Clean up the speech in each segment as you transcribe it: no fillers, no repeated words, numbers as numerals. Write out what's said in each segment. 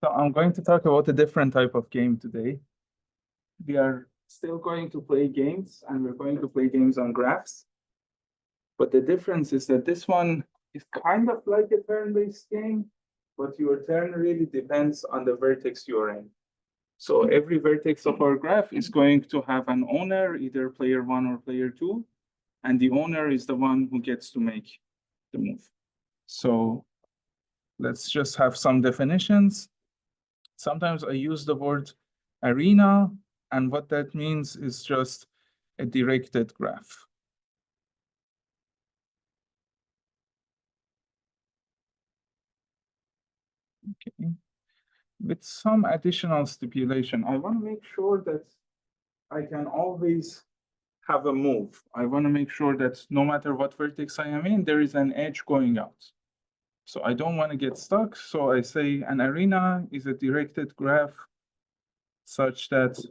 So I'm going to talk about a different type of game today. We are still going to play games, and we're going to play games on graphs. But the difference is that this one is kind of like a turn-based game, but your turn really depends on the vertex you're in. So every vertex of our graph is going to have an owner, either player 1 or player 2, and the owner is the one who gets to make the move. So let's just have some definitions. Sometimes I use the word arena, and what that means is just a directed graph. Okay. With some additional stipulation, I want to make sure that I can always have a move. I want to make sure that no matter what vertex I am in, there is an edge going out. So I don't want to get stuck. So I say an arena is a directed graph such that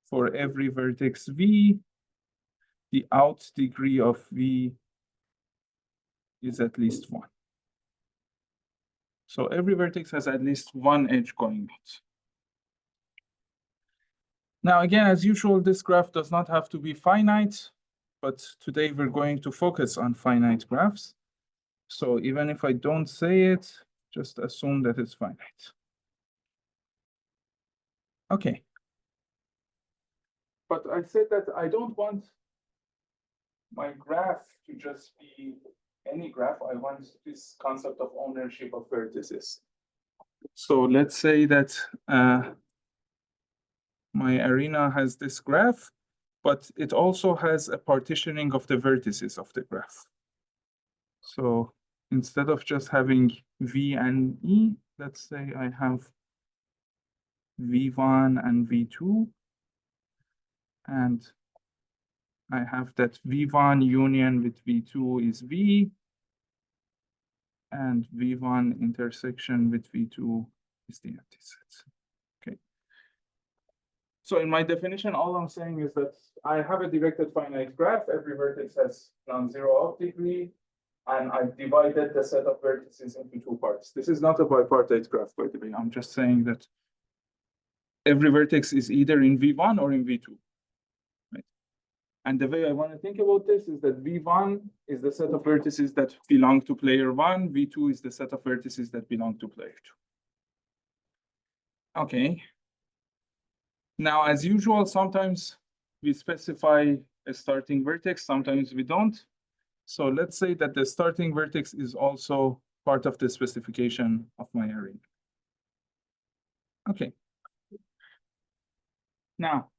for every vertex V, the out degree of V is at least 1. So every vertex has at least one edge going out. Now, again, as usual, this graph does not have to be finite, but today we're going to focus on finite graphs. So even if I don't say it, just assume that it's finite. Okay. But I said that I don't want my graph to just be any graph. I want this concept of ownership of vertices. So let's say that my arena has this graph, but it also has a partitioning of the vertices of the graph. So instead of just having V and E, let's say I have V1 and V2, and I have that V1 union with V2 is V, and V1 intersection with V2 is the empty set. Okay. So in my definition, all I'm saying is that I have a directed finite graph. Every vertex has non-zero out degree, and I've divided the set of vertices into 2 parts. This is not a bipartite graph, by the way. I'm just saying that every vertex is either in V1 or in V2. Right? And the way I want to think about this is that V1 is the set of vertices that belong to player 1. V2 is the set of vertices that belong to player 2. Okay. Now, as usual, sometimes we specify a starting vertex, sometimes we don't. So let's say that the starting vertex is also part of the specification of my arena. Okay. Now,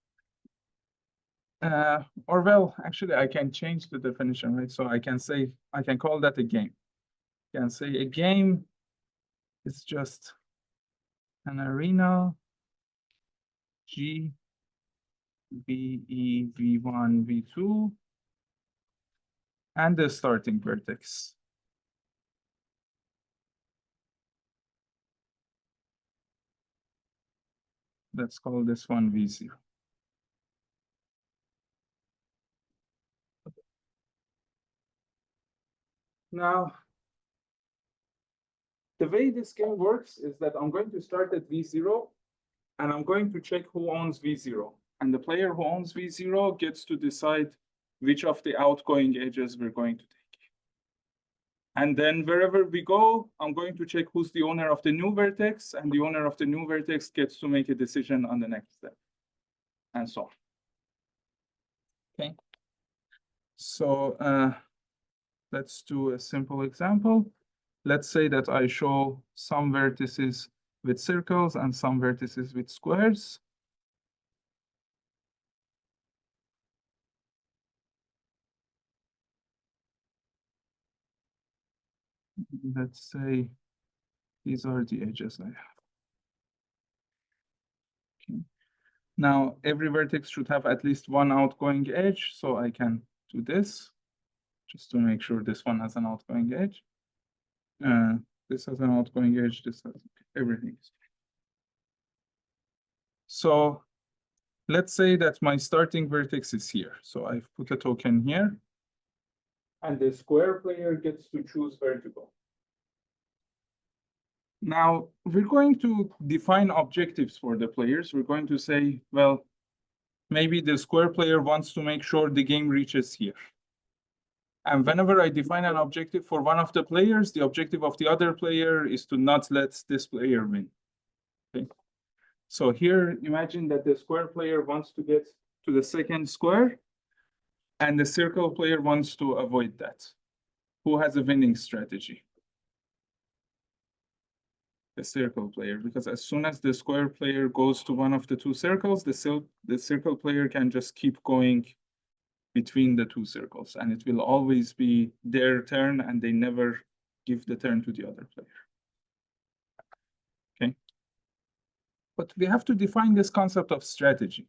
or well, actually, I can change the definition, right? So I can say, I can call that a game. I can say a game is just an arena G, B, E, V1, V2, and the starting vertex. Let's call this one V0. Now, the way this game works is that I'm going to start at V0, and I'm going to check who owns V0. And the player who owns V0 gets to decide which of the outgoing edges we're going to take. And then wherever we go, I'm going to check who's the owner of the new vertex, and the owner of the new vertex gets to make a decision on the next step, and so on. Okay. So let's do a simple example. Let's say that I show some vertices with circles and some vertices with squares. Let's say these are the edges I have. Okay. Now, every vertex should have at least one outgoing edge, so I can do this, just to make sure this one has an outgoing edge. This has an outgoing edge, this has everything. So let's say that my starting vertex is here. So I've put a token here, and the square player gets to choose where to go. Now we're going to define objectives for the players. We're going to say, well, maybe the square player wants to make sure the game reaches here. And whenever I define an objective for one of the players, the objective of the other player is to not let this player win. Okay. So here, imagine that the square player wants to get to the second square, and the circle player wants to avoid that. Who has a winning strategy? The circle player, because as soon as the square player goes to one of the two circles, the circle player can just keep going between the two circles, and it will always be their turn, and they never give the turn to the other player. Okay. But we have to define this concept of strategy.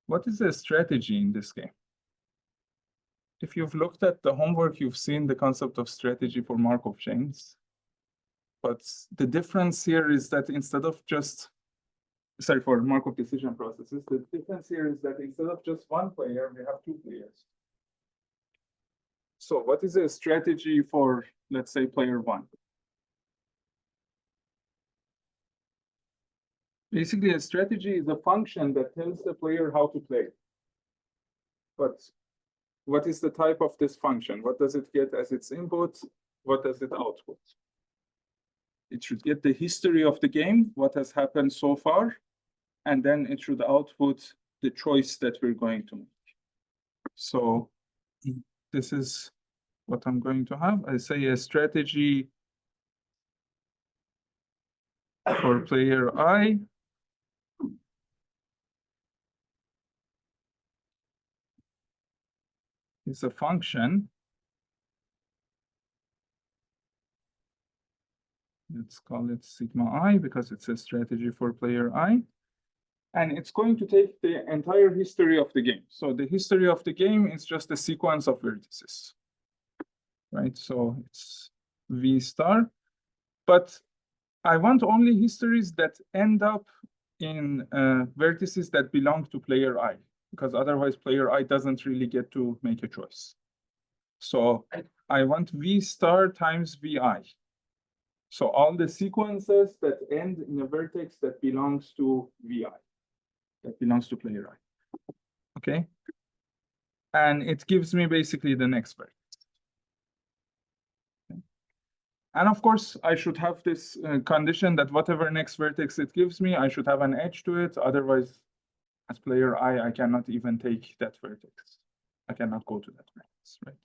What is a strategy in this game? If you've looked at the homework, you've seen the concept of strategy for Markov chains. But the difference here is that instead of just, sorry, for Markov decision processes, the difference here is that instead of just one player, we have two players. So what is a strategy for, let's say, player one? Basically, a strategy is a function that tells the player how to play. But what is the type of this function? What does it get as its input? What does it output? It should get the history of the game, what has happened so far, and then it should output the choice that we're going to make. So this is what I'm going to have. I say a strategy for player I is a function. Let's call it sigma I because it's a strategy for player I. And it's going to take the entire history of the game. So the history of the game is just a sequence of vertices, right? So it's V star, but I want only histories that end up in vertices that belong to player I, because otherwise player I doesn't really get to make a choice. So I want V star times VI. So all the sequences that end in a vertex that belongs to VI, that belongs to player I, okay? And it gives me basically the next vertex. Okay. And of course, I should have this condition that whatever next vertex it gives me, I should have an edge to it. Otherwise, as player I cannot even take that vertex. I cannot go to that vertex, right?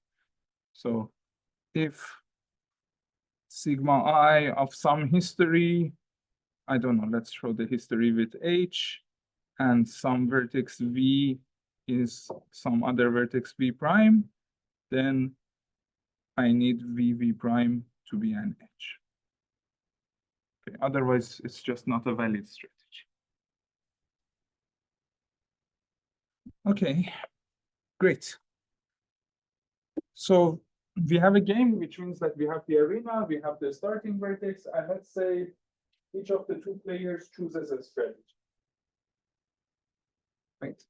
So if sigma I of some history, I don't know, let's show the history with H, and some vertex V is some other vertex V prime, then I need VV prime to be an edge. Okay, otherwise it's just not a valid strategy. Okay, great. So we have a game, which means that we have the arena, we have the starting vertex, and let's say each of the two players chooses a strategy. Right.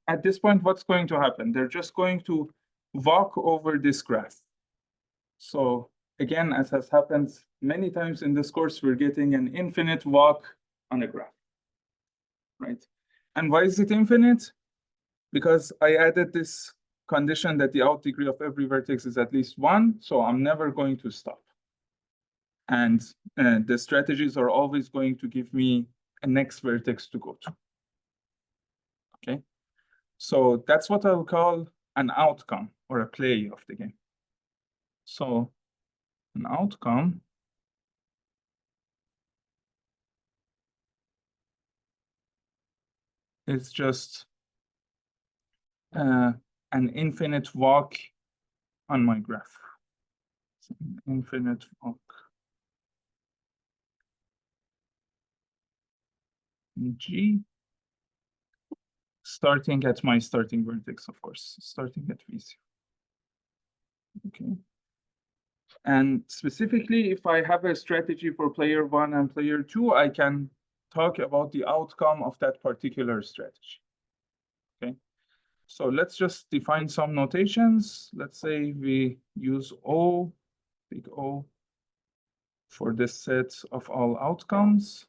At this point, what's going to happen? They're just going to walk over this graph. So again, as has happened many times in this course, we're getting an infinite walk on a graph, right? And why is it infinite? Because I added this condition that the out degree of every vertex is at least 1, so I'm never going to stop. And the strategies are always going to give me a next vertex to go to. Okay, so that's what I'll call an outcome or a play of the game. So an outcome is just an infinite walk on my graph. So an infinite walk. G, starting at my starting vertex, of course, starting at V0. Okay. And specifically, if I have a strategy for player 1 and player 2, I can talk about the outcome of that particular strategy. Okay. So let's just define some notations. Let's say we use O big O, for the set of all outcomes.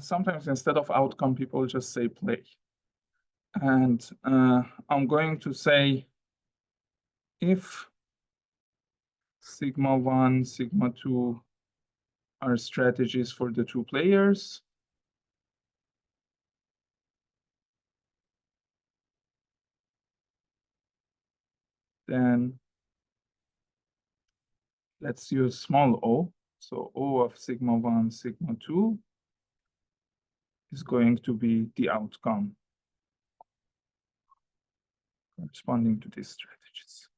Sometimes instead of outcome, people just say play. And I'm going to say if sigma 1, sigma 2 are strategies for the two players, then let's use small o. So O of sigma 1, sigma 2 is going to be the outcome corresponding to these strategies.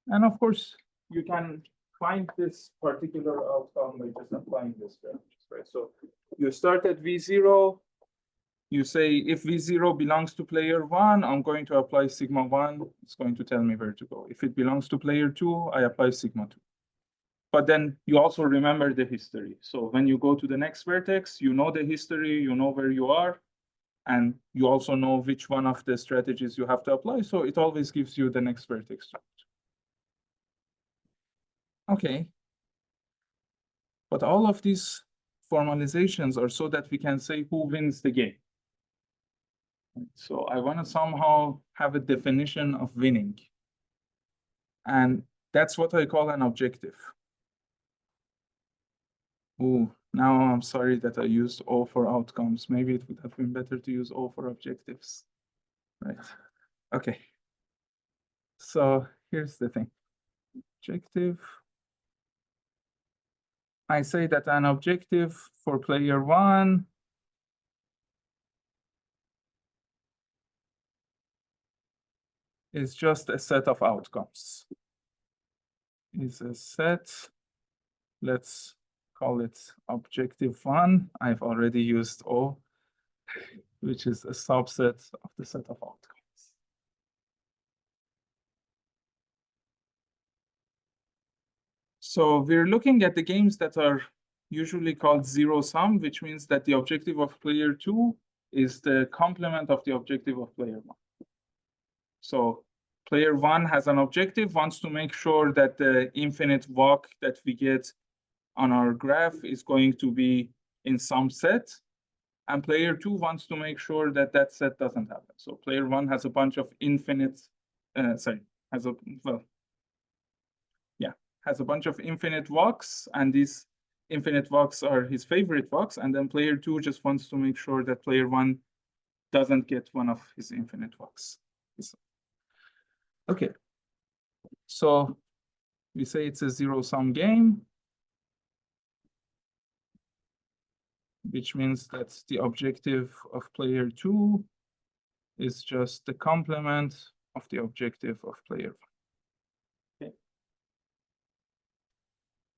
And of course, you can find this particular outcome by just applying this strategies, right? So you start at V0, you say if V0 belongs to player 1, I'm going to apply sigma 1, it's going to tell me where to go. If it belongs to player 2, I apply sigma 2. But then you also remember the history. So when you go to the next vertex, you know the history, you know where you are, and you also know which one of the strategies you have to apply. So it always gives you the next vertex. Okay. But all of these formalizations are so that we can say who wins the game. So I want to somehow have a definition of winning. And that's what I call an objective. Oh, now I'm sorry that I used O for outcomes. Maybe it would have been better to use O for objectives. Right. Okay. So here's the thing. Objective. I say that an objective for player 1 is just a set of outcomes. Is a set, let's call it objective 1. I've already used O, which is a subset of the set of outcomes. So we're looking at the games that are usually called zero sum, which means that the objective of player 2 is the complement of the objective of player 1. So player 1 has an objective, wants to make sure that the infinite walk that we get on our graph is going to be in some set. And player 2 wants to make sure that that set doesn't happen. So player 1 has a bunch of infinite, has a bunch of infinite walks, and these infinite walks are his favorite walks. And then player 2 just wants to make sure that player 1 doesn't get one of his infinite walks. Okay. So we say it's a zero-sum game, which means that the objective of player 2 is just the complement of the objective of player 1. Okay.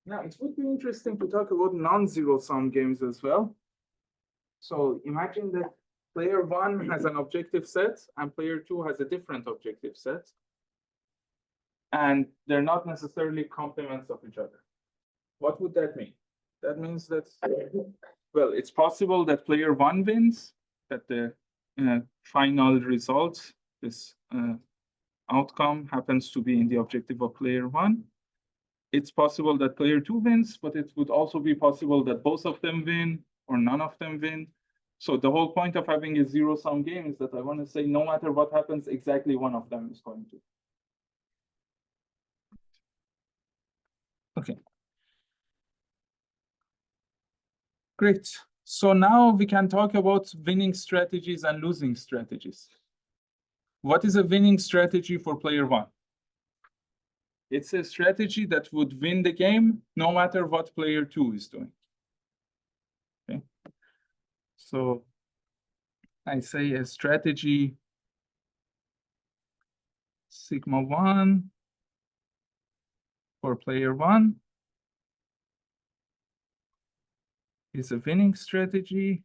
Now, it would be interesting to talk about non-zero-sum games as well. So imagine that player 1 has an objective set and player 2 has a different objective set. And they're not necessarily complements of each other. What would that mean? That means that, well, it's possible that player 1 wins, that the final result, this outcome happens to be in the objective of player 1. It's possible that player 2 wins, but it would also be possible that both of them win or none of them win. So the whole point of having a zero-sum game is that I want to say no matter what happens, exactly one of them is going to. Okay. Great. So now we can talk about winning strategies and losing strategies. What is a winning strategy for player 1? It's a strategy that would win the game no matter what player 2 is doing. Okay. So I say a strategy sigma 1 for player 1 is a winning strategy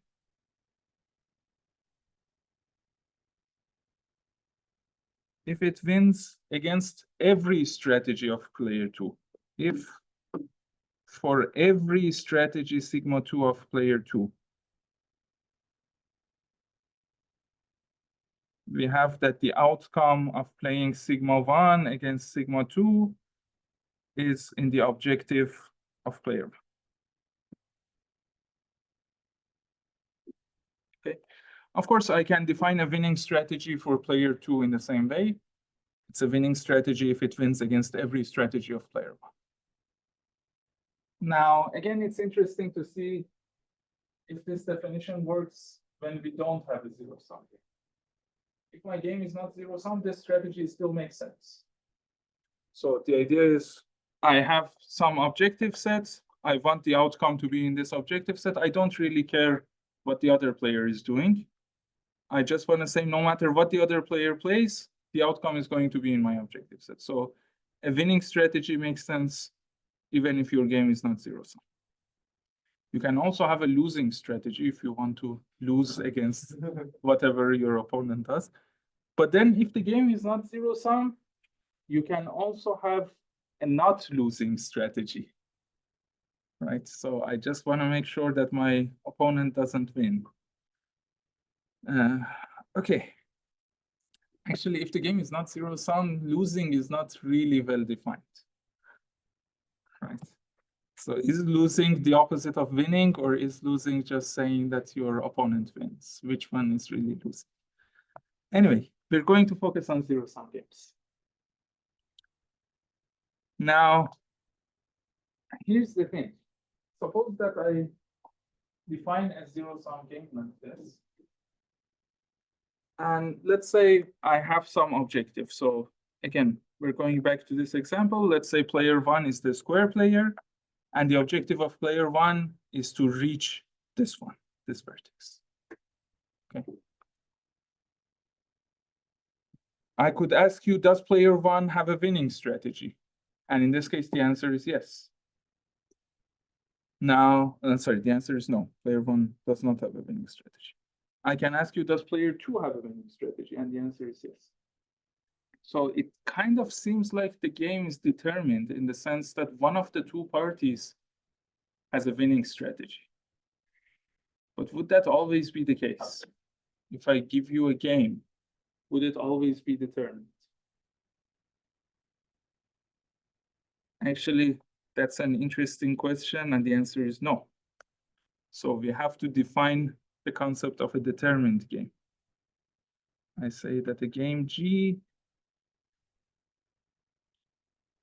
if it wins against every strategy of player 2. If for every strategy sigma 2 of player 2. We have that the outcome of playing sigma 1 against sigma 2 is in the objective of player 1. Okay. Of course, I can define a winning strategy for player 2 in the same way. It's a winning strategy if it wins against every strategy of player 1. Now, again, it's interesting to see if this definition works when we don't have a zero-sum game. If my game is not zero-sum, this strategy still makes sense. So the idea is I have some objective set. I want the outcome to be in this objective set. I don't really care what the other player is doing. I just want to say no matter what the other player plays, the outcome is going to be in my objective set. So a winning strategy makes sense even if your game is not zero-sum. You can also have a losing strategy if you want to lose against whatever your opponent does. But then if the game is not zero-sum, you can also have a not losing strategy, right? So I just want to make sure that my opponent doesn't win. Okay. Actually, if the game is not zero-sum, losing is not really well defined, right? So is losing the opposite of winning, or is losing just saying that your opponent wins? Which one is really losing? Anyway, we're going to focus on zero-sum games. Now, here's the thing. Suppose that I define a zero-sum game like this. And let's say I have some objective. So again, we're going back to this example. Let's say player 1 is the square player, and the objective of player 1 is to reach this one, this vertex. Okay. I could ask you, does player 1 have a winning strategy? And in this case, the answer is yes. Now, sorry, the answer is no. Player 1 does not have a winning strategy. I can ask you, does player 2 have a winning strategy? And the answer is yes. So it kind of seems like the game is determined in the sense that one of the two parties has a winning strategy. But would that always be the case? If I give you a game, would it always be determined? Actually, that's an interesting question, and the answer is no. So we have to define the concept of a determined game. I say that the game G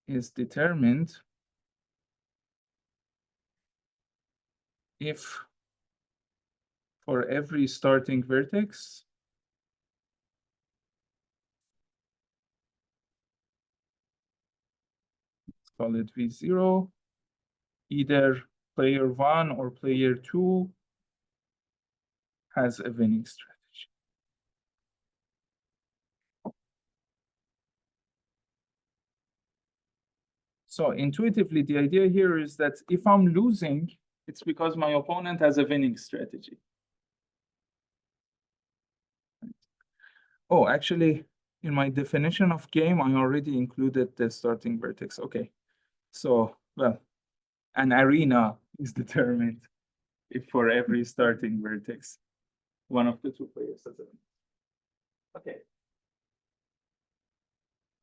is determined if for every starting vertex, let's call it V0, either player 1 or player 2 has a winning strategy. So intuitively, the idea here is that if I'm losing, it's because my opponent has a winning strategy. Oh, actually, in my definition of game, I already included the starting vertex. Okay, so, well, an arena is determined if for every starting vertex, one of the two players has a winning. Okay.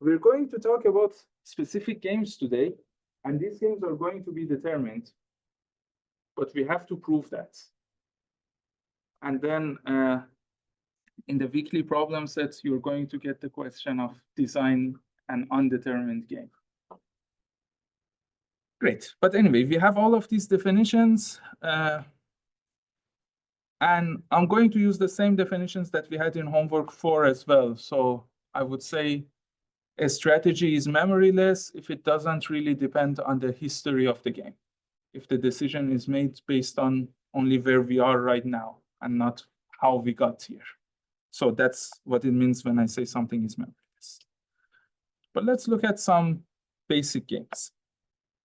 We're going to talk about specific games today, and these games are going to be determined, but we have to prove that. And then in the weekly problem sets, you're going to get the question of design an undetermined game. Great, but anyway, we have all of these definitions, and I'm going to use the same definitions that we had in homework 4 as well. So I would say a strategy is memoryless if it doesn't really depend on the history of the game. If the decision is made based on only where we are right now and not how we got here. So that's what it means when I say something is memoryless. But let's look at some basic games.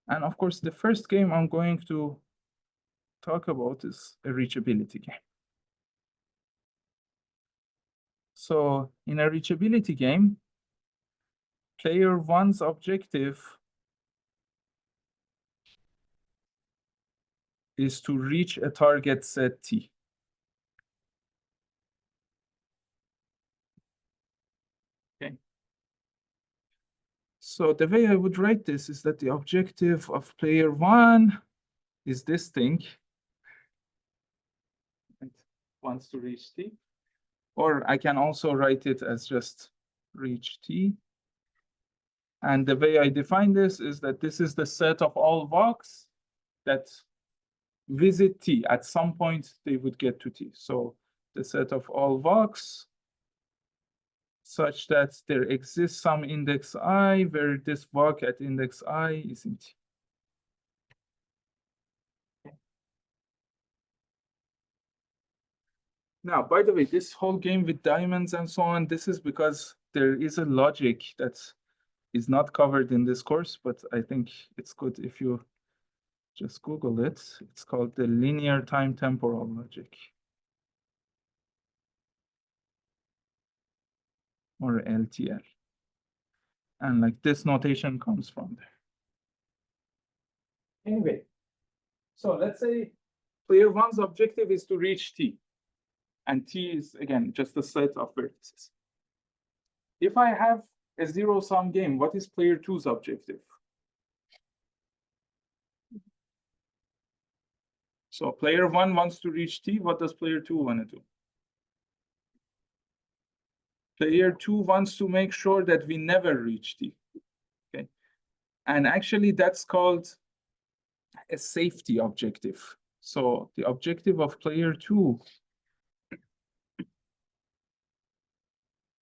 And of course, the first game I'm going to talk about is a reachability game. So in a reachability game, player 1's objective is to reach a target set T. Okay. So the way I would write this is that the objective of player one is this thing. It wants to reach T. Or I can also write it as just reach T. And the way I define this is that this is the set of all walks that visit T. At some point, they would get to T. So the set of all walks such that there exists some index I where this walk at index I is in T. Now, by the way, this whole game with diamonds and so on, this is because there is a logic that is not covered in this course, but I think it's good if you just Google it. It's called the linear time temporal logic, or LTL. And like this notation comes from there. Anyway, so let's say player one's objective is to reach T. And T is, again, just a set of vertices. If I have a zero-sum game, what is player two's objective? So player one wants to reach T. What does player two want to do? Player two wants to make sure that we never reach T. Okay. And actually, that's called a safety objective. So the objective of player two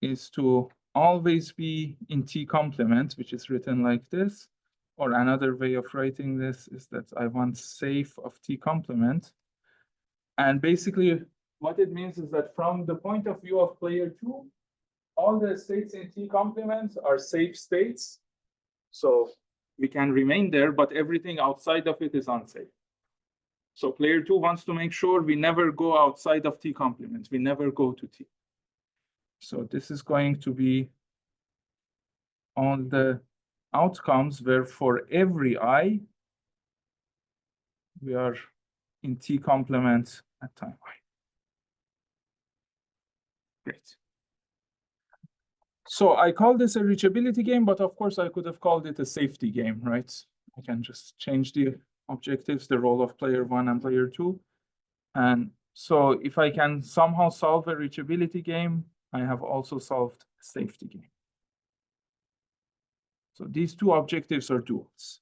is to always be in T complement, which is written like this. Or another way of writing this is that I want safe of T complement. And basically, what it means is that from the point of view of player two, all the states in T complement are safe states. So we can remain there, but everything outside of it is unsafe. So player two wants to make sure we never go outside of T complement. We never go to T. So this is going to be on the outcomes where for every I, we are in T complement at time I. Great. So I call this a reachability game, but of course I could have called it a safety game, right? I can just change the objectives, the role of player one and player two. And so if I can somehow solve a reachability game, I have also solved a safety game. So these two objectives are duals.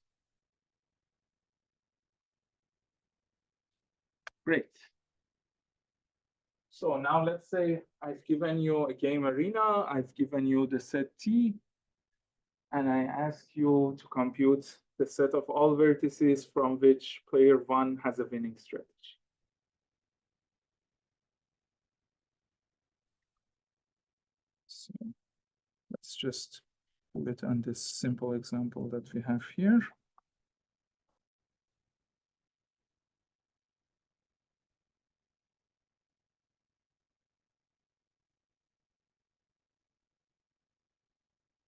Great. So now let's say I've given you a game arena, I've given you the set T, and I ask you to compute the set of all vertices from which player one has a winning strategy. So let's just do it on this simple example that we have here.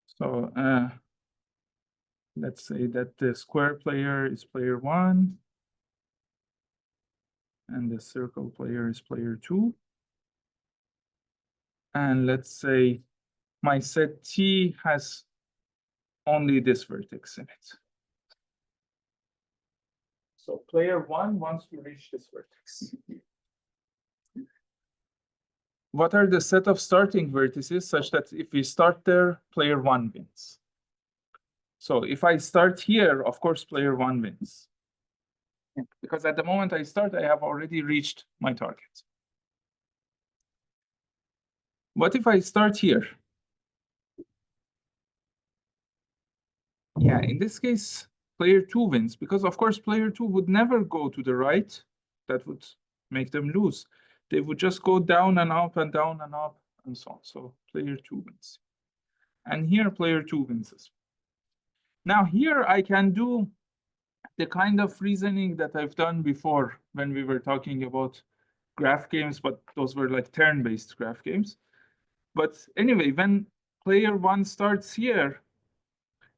So let's say that the square player is player one, and the circle player is player two. And let's say my set T has only this vertex in it. So player one wants to reach this vertex. What are the set of starting vertices such that if we start there, player one wins? So if I start here, of course, player one wins. Because at the moment I start, I have already reached my target. What if I start here? Yeah, in this case, player two wins, because of course, player two would never go to the right. That would make them lose. They would just go down and up and down and up and so on. So player two wins. And here, player two wins as well. Now here I can do the kind of reasoning that I've done before when we were talking about graph games, but those were like turn-based graph games. But anyway, when player one starts here,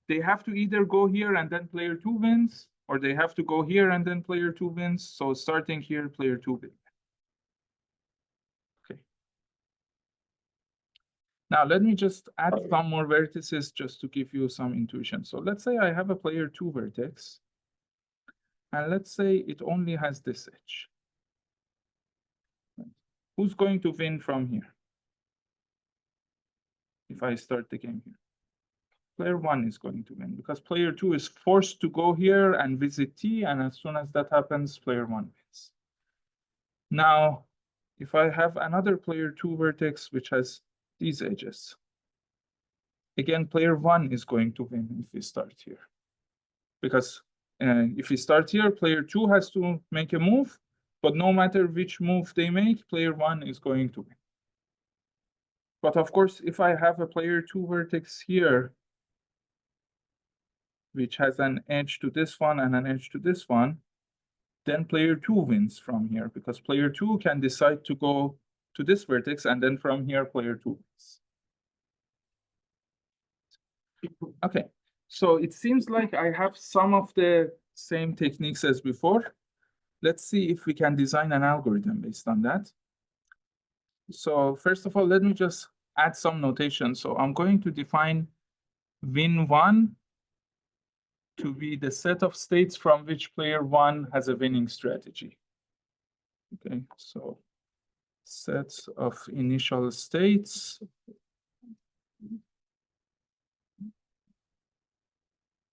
they have to either go here and then player two wins, or they have to go here and then player 2 wins. So starting here, player 2 wins. Okay. Now let me just add some more vertices just to give you some intuition. So let's say I have a player 2 vertex, and let's say it only has this edge. Who's going to win from here? If I start the game here, player 1 is going to win because player 2 is forced to go here and visit T, and as soon as that happens, player 1 wins. Now, if I have another player 2 vertex which has these edges, again, player 1 is going to win if we start here. Because if we start here, player 2 has to make a move, but no matter which move they make, player 1 is going to win. But of course, if I have a player 2 vertex here, which has an edge to this one and an edge to this one, then player 2 wins from here because player 2 can decide to go to this vertex, and then from here, player 2 wins. Okay, so it seems like I have some of the same techniques as before. Let's see if we can design an algorithm based on that. So first of all, let me just add some notation. So I'm going to define win1 to be the set of states from which player 1 has a winning strategy. Okay, so sets of initial states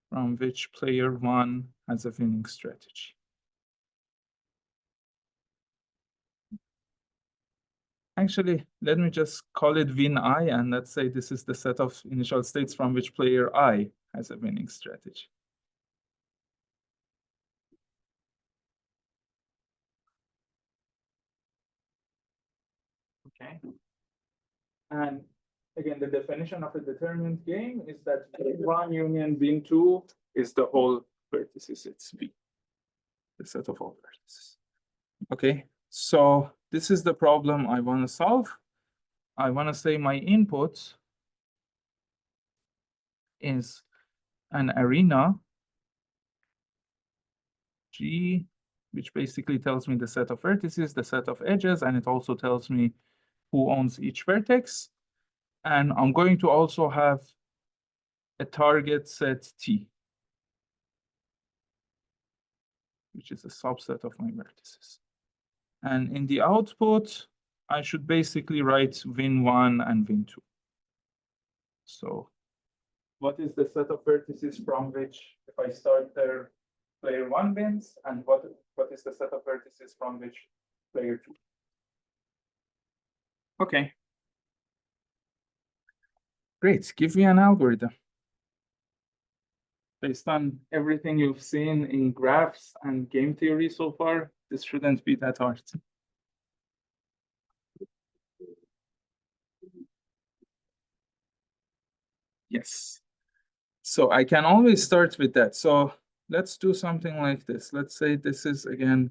from which player 1 has a winning strategy. Actually, let me just call it win I, and let's say this is the set of initial states from which player I has a winning strategy. Okay. And again, the definition of a determined game is that win1 union win2 is the whole vertices, it's V, the set of all vertices. Okay, so this is the problem I want to solve. I want to say my input is an arena G, which basically tells me the set of vertices, the set of edges, and it also tells me who owns each vertex. And I'm going to also have a target set T, which is a subset of my vertices. And in the output, I should basically write win1 and win2. So what is the set of vertices from which, if I start there, player 1 wins, and what is the set of vertices from which player 2? Okay. Great, give me an algorithm. Based on everything you've seen in graphs and game theory so far, this shouldn't be that hard. Yes. So I can always start with that. So let's do something like this. Let's say this is, again,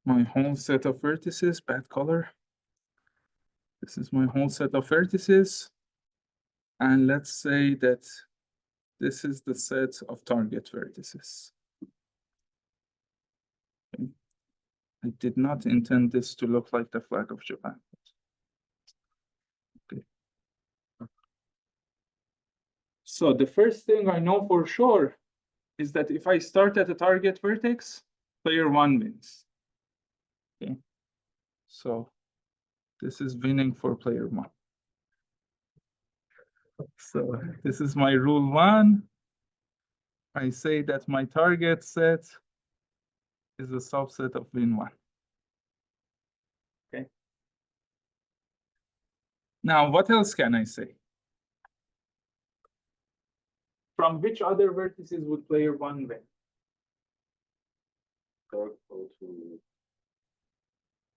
my whole set of vertices, bad color. This is my whole set of vertices. And let's say that this is the set of target vertices. Okay. I did not intend this to look like the flag of Japan. Okay. So the first thing I know for sure is that if I start at a target vertex, player 1 wins. Okay. So this is winning for player 1. So this is my rule 1. I say that my target set is a subset of win1. Okay. Now, what else can I say? From which other vertices would player 1 win?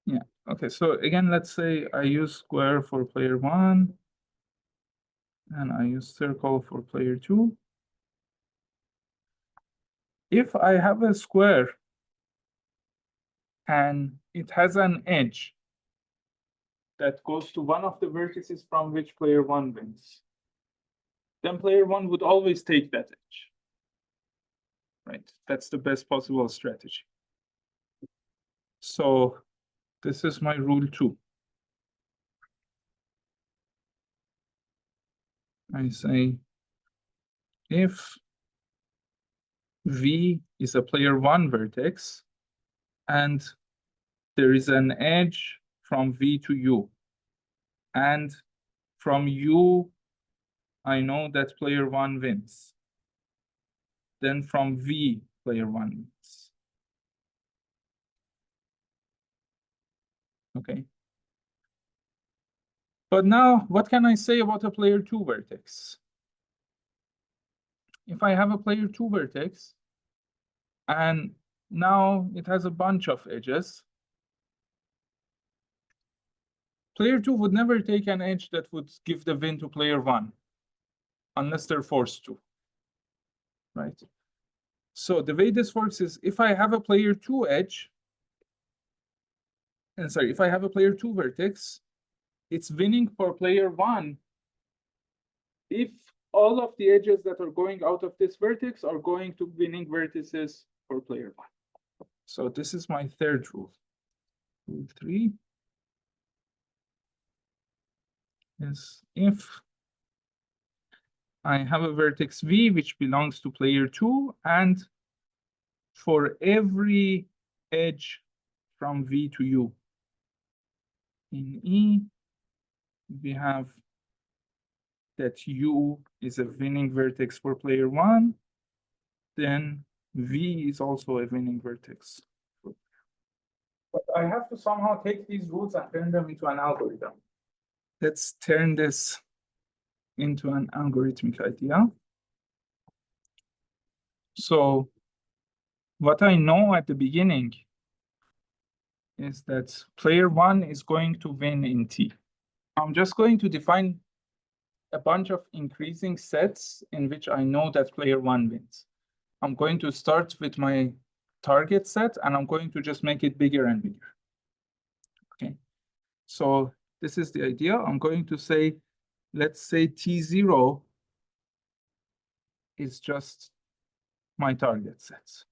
Yeah, okay, so again, let's say I use square for player 1, and I use circle for player 2. If I have a square and it has an edge that goes to one of the vertices from which player 1 wins, then player 1 would always take that edge. right? That's the best possible strategy. So this is my rule 2. I say if V is a player 1 vertex and there is an edge from V to U, and from U I know that player 1 wins, then from V player 1 wins. Okay. But now what can I say about a player 2 vertex? If I have a player 2 vertex and now it has a bunch of edges, player 2 would never take an edge that would give the win to player 1 unless they're forced to, right? So the way this works is if I have a player 2 edge, and sorry, if I have a player 2 vertex, it's winning for player 1 if all of the edges that are going out of this vertex are going to winning vertices for player 1. So this is my third rule. Rule 3 is if I have a vertex V which belongs to player 2, and for every edge from V to U in E, we have that U is a winning vertex for player 1, then V is also a winning vertex. But I have to somehow take these rules and turn them into an algorithm. Let's turn this into an algorithmic idea. So what I know at the beginning is that player 1 is going to win in T. I'm just going to define a bunch of increasing sets in which I know that player 1 wins. I'm going to start with my target set and I'm going to just make it bigger and bigger. Okay, so this is the idea. I'm going to say, let's say T0 is just my target sets.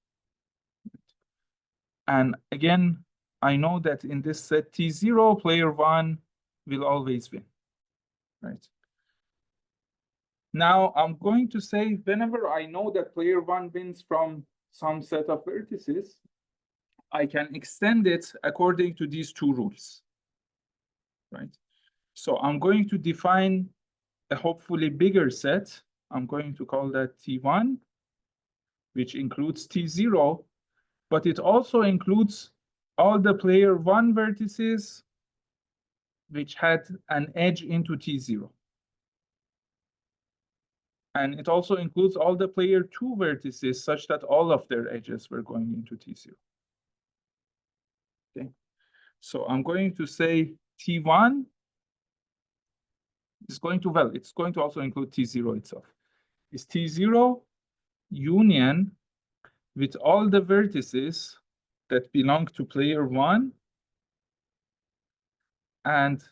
And again, I know that in this set T0, player 1 will always win, right? Now I'm going to say whenever I know that player 1 wins from some set of vertices, I can extend it according to these two rules, right? So I'm going to define a hopefully bigger set. I'm going to call that T1, which includes T0, but it also includes all the player 1 vertices which had an edge into T0. And it also includes all the player 2 vertices such that all of their edges were going into T0. Okay, so I'm going to say T1 is going to, well, it's going to also include T0 itself. Is T0 union with all the vertices that belong to player 1, and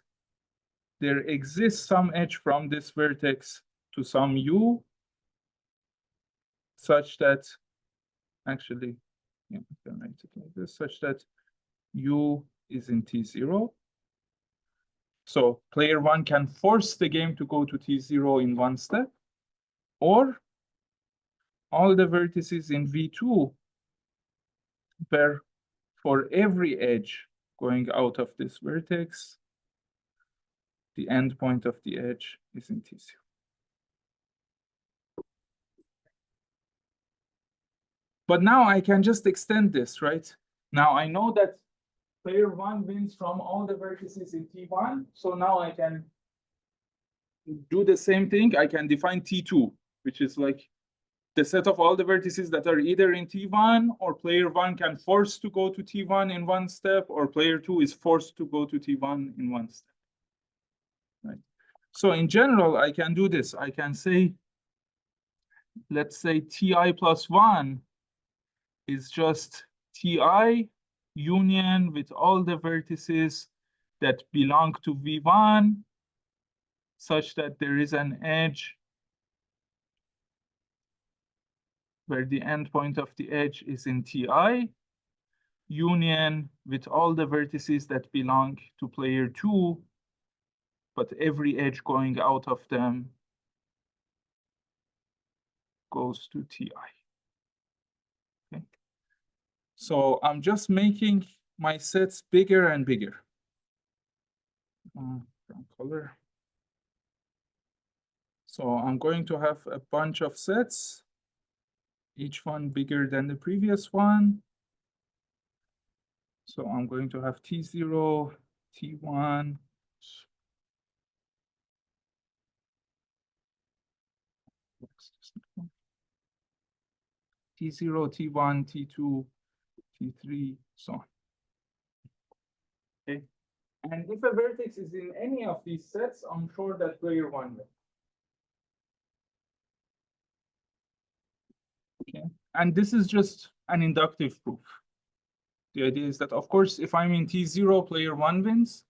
there exists some edge from this vertex to some U such that, actually, yeah, I can write it like this, such that U is in T0. So player 1 can force the game to go to T0 in one step, or all the vertices in V2 where for every edge going out of this vertex, the endpoint of the edge is in T0. But now I can just extend this, right? Now I know that player 1 wins from all the vertices in T1. So now I can do the same thing. I can define T2, which is like the set of all the vertices that are either in T1, or player 1 can force to go to T1 in one step, or player 2 is forced to go to T1 in one step. Right. So in general, I can do this. I can say, let's say Ti plus 1 is just Ti union with all the vertices that belong to V1 such that there is an edge where the endpoint of the edge is in Ti, union with all the vertices that belong to player 2, but every edge going out of them goes to Ti. Okay. So I'm just making my sets bigger and bigger. Wrong color. So I'm going to have a bunch of sets, each one bigger than the previous one. So I'm going to have T0, T1. T0, T1, T2, T3, so on. Okay. And if a vertex is in any of these sets, I'm sure that player 1 will. Okay. And this is just an inductive proof. The idea is that, of course, if I'm in T0, player 1 wins.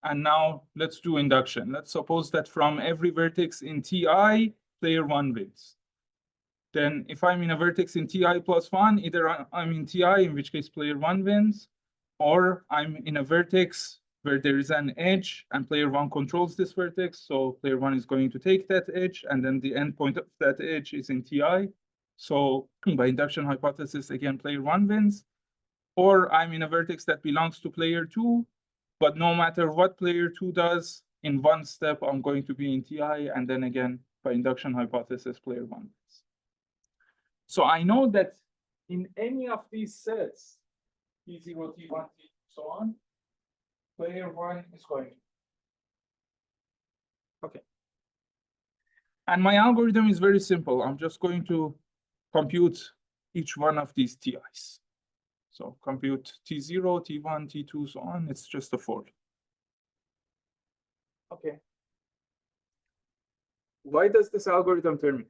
And now let's do induction. Let's suppose that from every vertex in Ti, player 1 wins. Then if I'm in a vertex in Ti plus 1, either I'm in Ti, in which case player 1 wins, or I'm in a vertex where there is an edge and player 1 controls this vertex. So player 1 is going to take that edge, and then the endpoint of that edge is in Ti. So by induction hypothesis, again, player 1 wins. Or I'm in a vertex that belongs to player 2, but no matter what player 2 does, in one step, I'm going to be in Ti, and then again, by induction hypothesis, player 1 wins. So I know that in any of these sets, T0, T1, T2, so on, player 1 is going to. Okay. And my algorithm is very simple. I'm just going to compute each one of these Ti's. So compute T0, T1, T2, so on. It's just a for. Okay. Why does this algorithm terminate?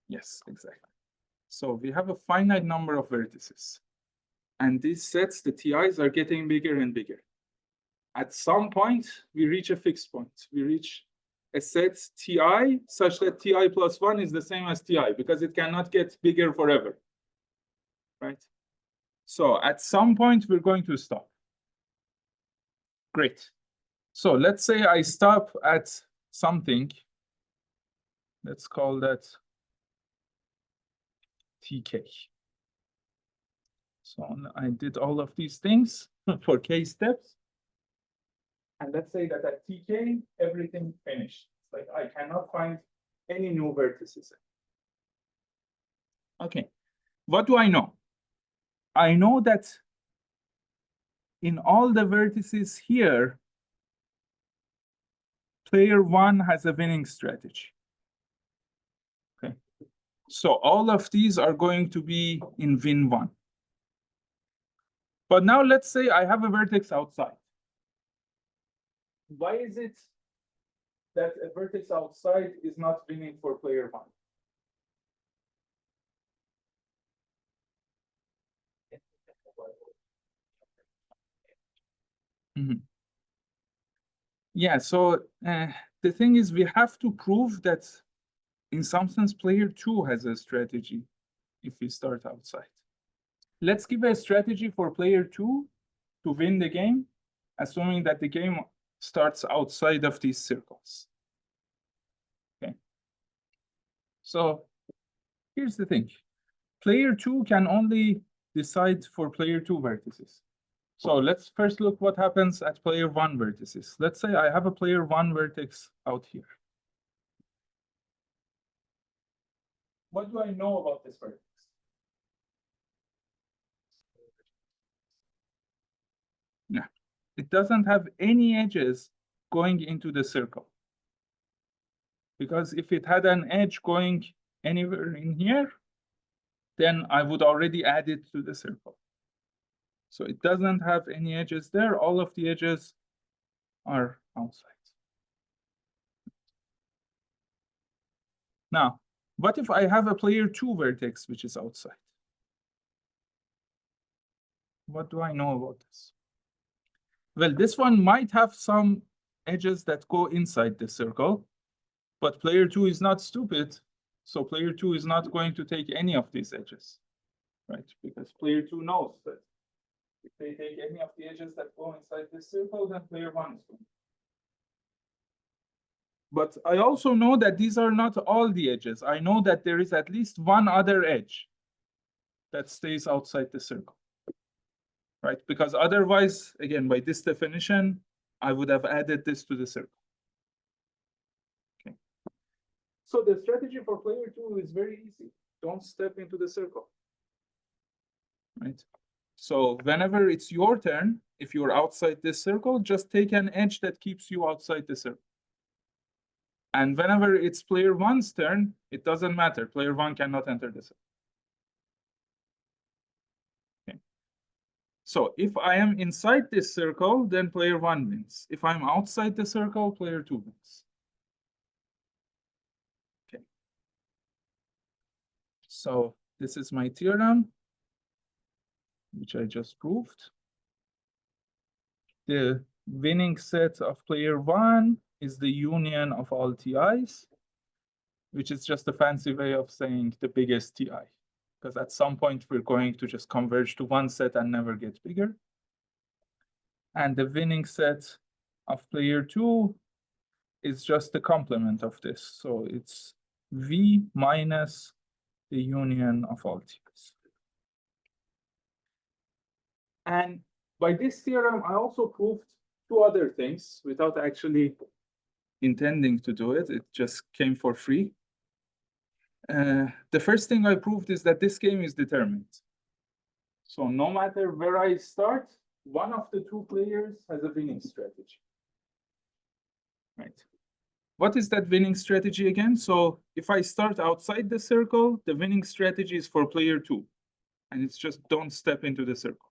Yes, exactly. So we have a finite number of vertices. And these sets, the Ti's, are getting bigger and bigger. At some point, we reach a fixed point. We reach a set Ti such that Ti plus 1 is the same as Ti, because it cannot get bigger forever, right? So at some point, we're going to stop. Great. So let's say I stop at something. Let's call that Tk. So I did all of these things for k steps. And let's say that at Tk, everything finished. It's like I cannot find any new vertices. Okay, what do I know? I know that in all the vertices here, player 1 has a winning strategy. Okay, so all of these are going to be in win 1. But now let's say I have a vertex outside. Why is it that a vertex outside is not winning for player 1? Mm-hmm. Yeah, so the thing is, we have to prove that in some sense, player 2 has a strategy if we start outside. Let's give a strategy for player 2 to win the game, assuming that the game starts outside of these circles. Okay. So here's the thing. Player 2 can only decide for player 2 vertices. So let's first look what happens at player 1 vertices. Let's say I have a player 1 vertex out here. What do I know about this vertex? Yeah, it doesn't have any edges going into the circle. Because if it had an edge going anywhere in here, then I would already add it to the circle. So it doesn't have any edges there. All of the edges are outside. Now, what if I have a player 2 vertex which is outside? What do I know about this? Well, this one might have some edges that go inside the circle, but player 2 is not stupid, so player 2 is not going to take any of these edges, right? Because player 2 knows that if they take any of the edges that go inside this circle, then player 1 is going. But I also know that these are not all the edges. I know that there is at least one other edge that stays outside the circle, right? Because otherwise, again, by this definition, I would have added this to the circle. Okay. So the strategy for player 2 is very easy. Don't step into the circle, right? So whenever it's your turn, if you're outside this circle, just take an edge that keeps you outside the circle. And whenever it's player 1's turn, it doesn't matter. Player 1 cannot enter the circle. Okay. So if I am inside this circle, then player 1 wins. If I'm outside the circle, player 2 wins. Okay. So this is my theorem, which I just proved. The winning set of player 1 is the union of all TIs, which is just a fancy way of saying the biggest TI, because at some point we're going to just converge to one set and never get bigger. And the winning set of player 2 is just the complement of this. So it's V minus the union of all TIs. And by this theorem, I also proved two other things without actually intending to do it. It just came for free. The first thing I proved is that this game is determined. So no matter where I start, one of the two players has a winning strategy. Right. What is that winning strategy again? So if I start outside the circle, the winning strategy is for player 2. And it's just don't step into the circle.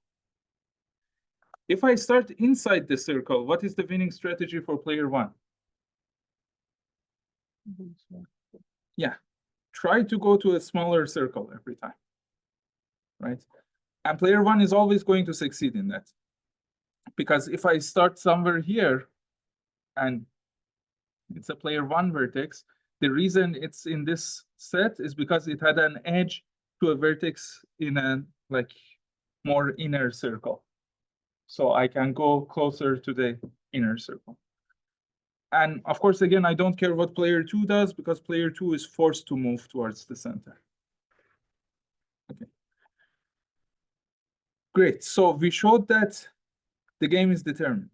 If I start inside the circle, what is the winning strategy for player 1? Yeah, try to go to a smaller circle every time, right? And player 1 is always going to succeed in that. Because if I start somewhere here and it's a player 1 vertex, the reason it's in this set is because it had an edge to a vertex in a like more inner circle. So I can go closer to the inner circle. And of course, again, I don't care what player 2 does because player 2 is forced to move towards the center. Okay. Great. So we showed that the game is determined.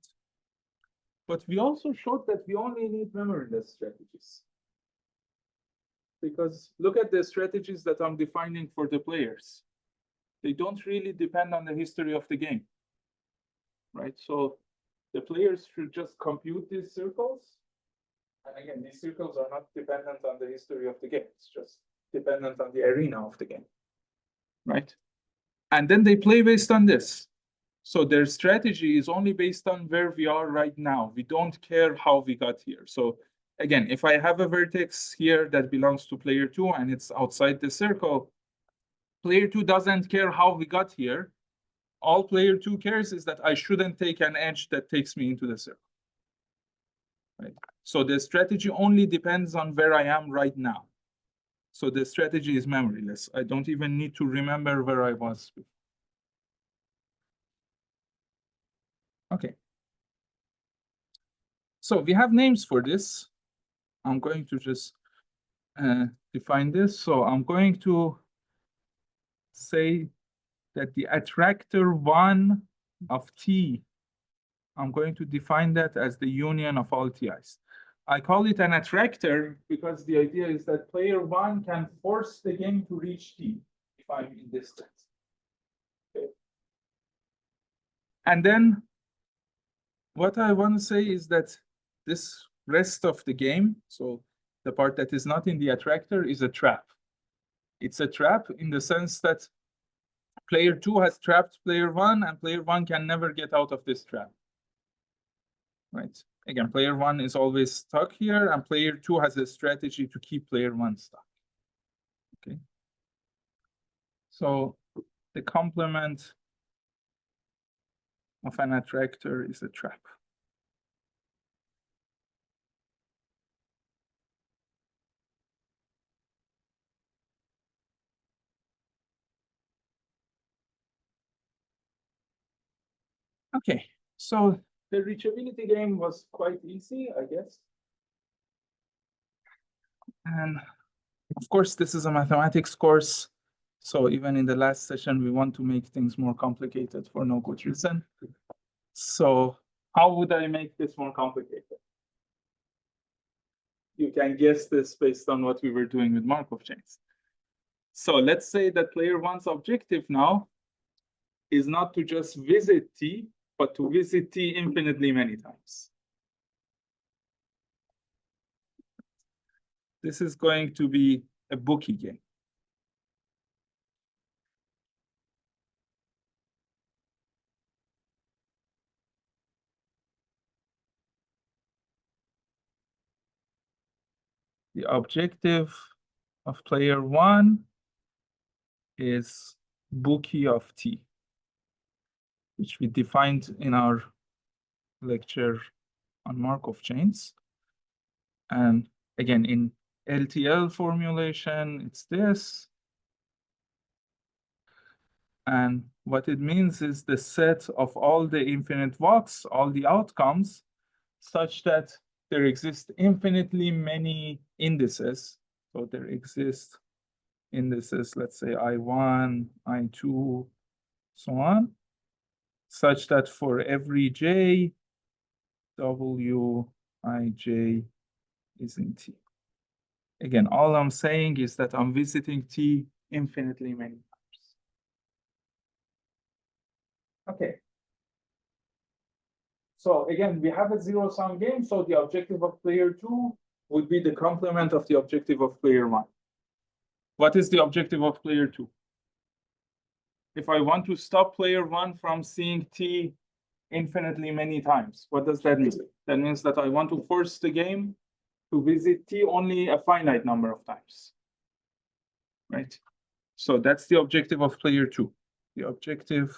But we also showed that we only need memoryless strategies. Because look at the strategies that I'm defining for the players. They don't really depend on the history of the game, right? So the players should just compute these circles. And again, these circles are not dependent on the history of the game. It's just dependent on the arena of the game, right? And then they play based on this. So their strategy is only based on where we are right now. We don't care how we got here. So again, if I have a vertex here that belongs to player 2 and it's outside the circle, player 2 doesn't care how we got here. All player 2 cares is that I shouldn't take an edge that takes me into the circle. Right? So the strategy only depends on where I am right now. So the strategy is memoryless. I don't even need to remember where I was before. Okay. So we have names for this. I'm going to just define this. So I'm going to say that the attractor 1 of T, I'm going to define that as the union of all TIs. I call it an attractor because the idea is that player 1 can force the game to reach T if I'm in distance. Okay. And then what I want to say is that this rest of the game, so the part that is not in the attractor, is a trap. It's a trap in the sense that player 2 has trapped player 1 and player 1 can never get out of this trap. Right? Again, player 1 is always stuck here and player 2 has a strategy to keep player 1 stuck. Okay. So the complement of an attractor is a trap. Okay, so the reachability game was quite easy, I guess. And of course, this is a mathematics course. So even in the last session, we want to make things more complicated for no good reason. So how would I make this more complicated? You can guess this based on what we were doing with Markov chains. So let's say that player one's objective now is not to just visit T, but to visit T infinitely many times. This is going to be a bookie game. The objective of player one is bookie of T, which we defined in our lecture on Markov chains. And again, in LTL formulation, it's this. And what it means is the set of all the infinite walks, all the outcomes, such that there exist infinitely many indices. So there exist indices, let's say I1, I2, so on, such that for every J, W, Ij is in T. Again, all I'm saying is that I'm visiting T infinitely many times. Okay. So again, we have a zero-sum game, so the objective of player two would be the complement of the objective of player one. What is the objective of player two? If I want to stop player one from seeing T infinitely many times, what does that mean? That means that I want to force the game to visit T only a finite number of times, right? So that's the objective of player two. The objective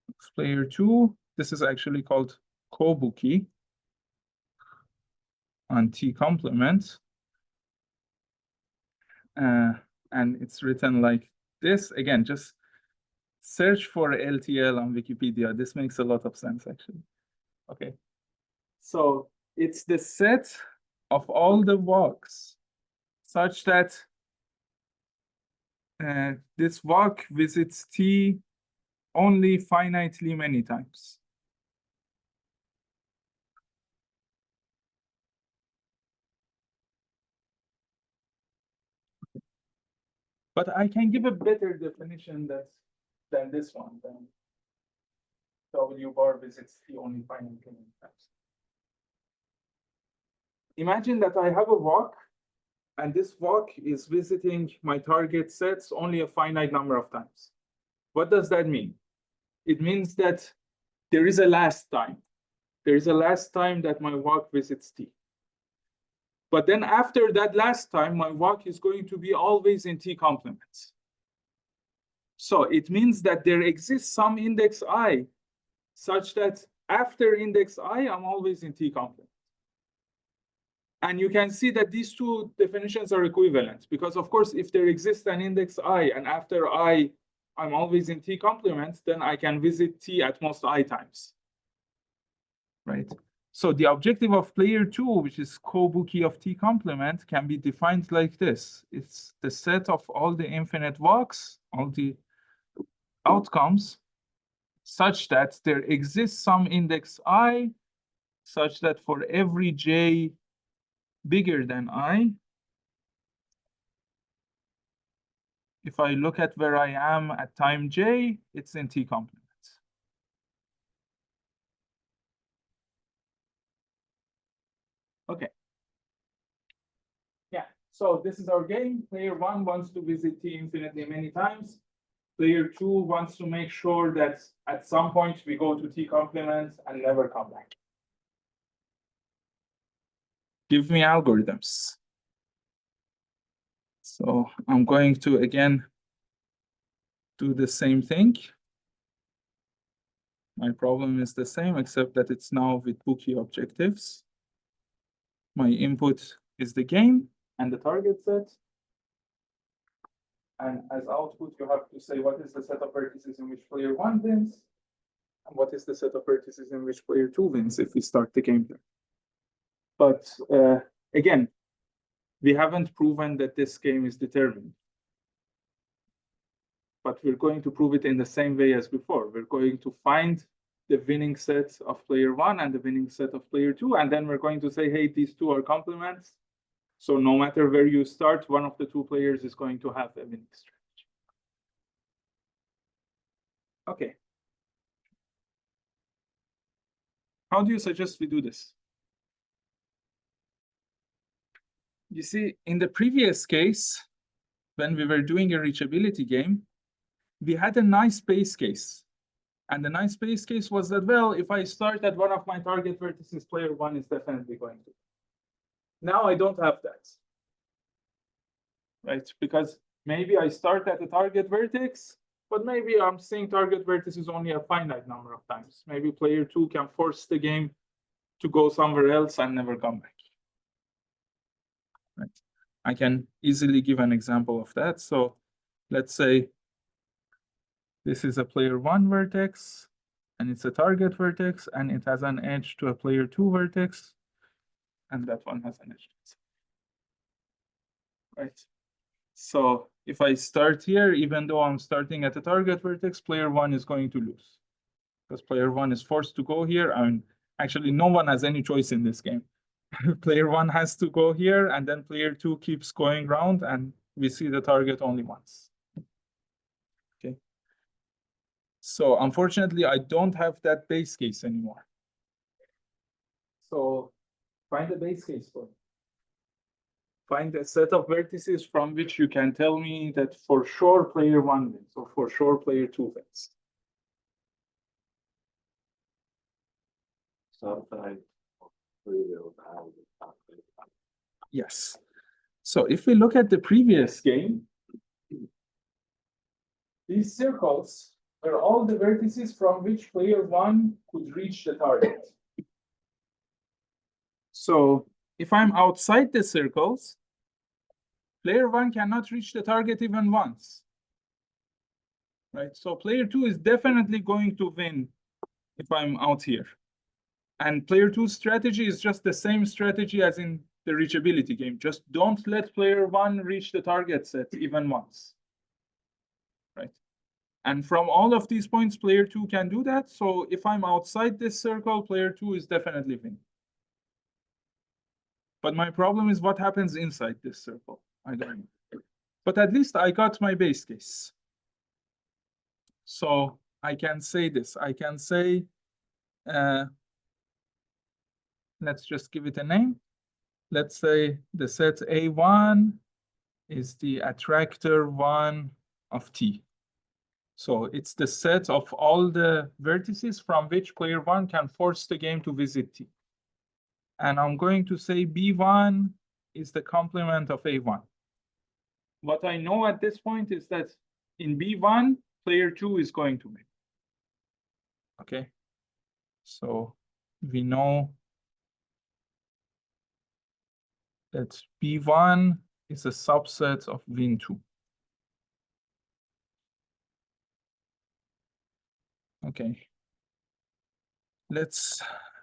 of player two, this is actually called Kobuki on T complement. And it's written like this. Again, just search for LTL on Wikipedia. This makes a lot of sense, actually. Okay. So it's the set of all the walks such that this walk visits T only finitely many times. But I can give a better definition than this one. Than W bar visits T only finitely many times. Imagine that I have a walk, and this walk is visiting my target sets only a finite number of times. What does that mean? It means that there is a last time. There is a last time that my walk visits T. But then after that last time, my walk is going to be always in T complements. So it means that there exists some index I such that after index I, I'm always in T complement. And you can see that these two definitions are equivalent because, of course, if there exists an index I and after I, I'm always in T complement, then I can visit T at most I times, right? So the objective of player two, which is Kobuki of T complement, can be defined like this. It's the set of all the infinite walks, all the outcomes, such that there exists some index I, such that for every J bigger than I, if I look at where I am at time J, it's in T complement. Okay. Yeah, so this is our game. Player one wants to visit T infinitely many times. Player two wants to make sure that at some point we go to T complement and never come back. Give me algorithms. So I'm going to, again, do the same thing. My problem is the same, except that it's now with bookie objectives. My input is the game and the target set. And as output, you have to say what is the set of vertices in which player one wins. And what is the set of vertices in which player 2 wins if we start the game there? But again, we haven't proven that this game is determined. But we're going to prove it in the same way as before. We're going to find the winning set of player 1 and the winning set of player 2, and then we're going to say, hey, these two are complements. So no matter where you start, one of the two players is going to have a winning strategy. Okay. How do you suggest we do this? You see, in the previous case, when we were doing a reachability game, we had a nice base case. And the nice base case was that, well, if I start at one of my target vertices, player 1 is definitely going to. Now I don't have that. Right? Because maybe I start at a target vertex, but maybe I'm seeing target vertices only a finite number of times. Maybe player 2 can force the game to go somewhere else and never come back. Right? I can easily give an example of that. So let's say this is a player 1 vertex, and it's a target vertex, and it has an edge to a player 2 vertex, and that one has an edge. Right? So if I start here, even though I'm starting at the target vertex, player 1 is going to lose. Because player 1 is forced to go here, and actually no one has any choice in this game. Player 1 has to go here, and then player 2 keeps going around, and we see the target only once. Okay. So unfortunately, I don't have that base case anymore. So find a base case for me. Find a set of vertices from which you can tell me that for sure player 1 wins, or for sure player 2 wins. Yes. So if we look at the previous game, these circles are all the vertices from which player 1 could reach the target. So if I'm outside the circles, player 1 cannot reach the target even once. Right? So player 2 is definitely going to win if I'm out here. And player 2's strategy is just the same strategy as in the reachability game. Just don't let player 1 reach the target set even once. Right? And from all of these points, player 2 can do that. So if I'm outside this circle, player 2 is definitely winning. But my problem is what happens inside this circle. I don't know. But at least I got my base case. So I can say this. I can say, let's just give it a name. Let's say the set A1 is the attractor 1 of T. So it's the set of all the vertices from which player 1 can force the game to visit T. And I'm going to say B1 is the complement of A1. What I know at this point is that in B1, player 2 is going to win. Okay. So we know that B1 is a subset of Win2. Okay. Let's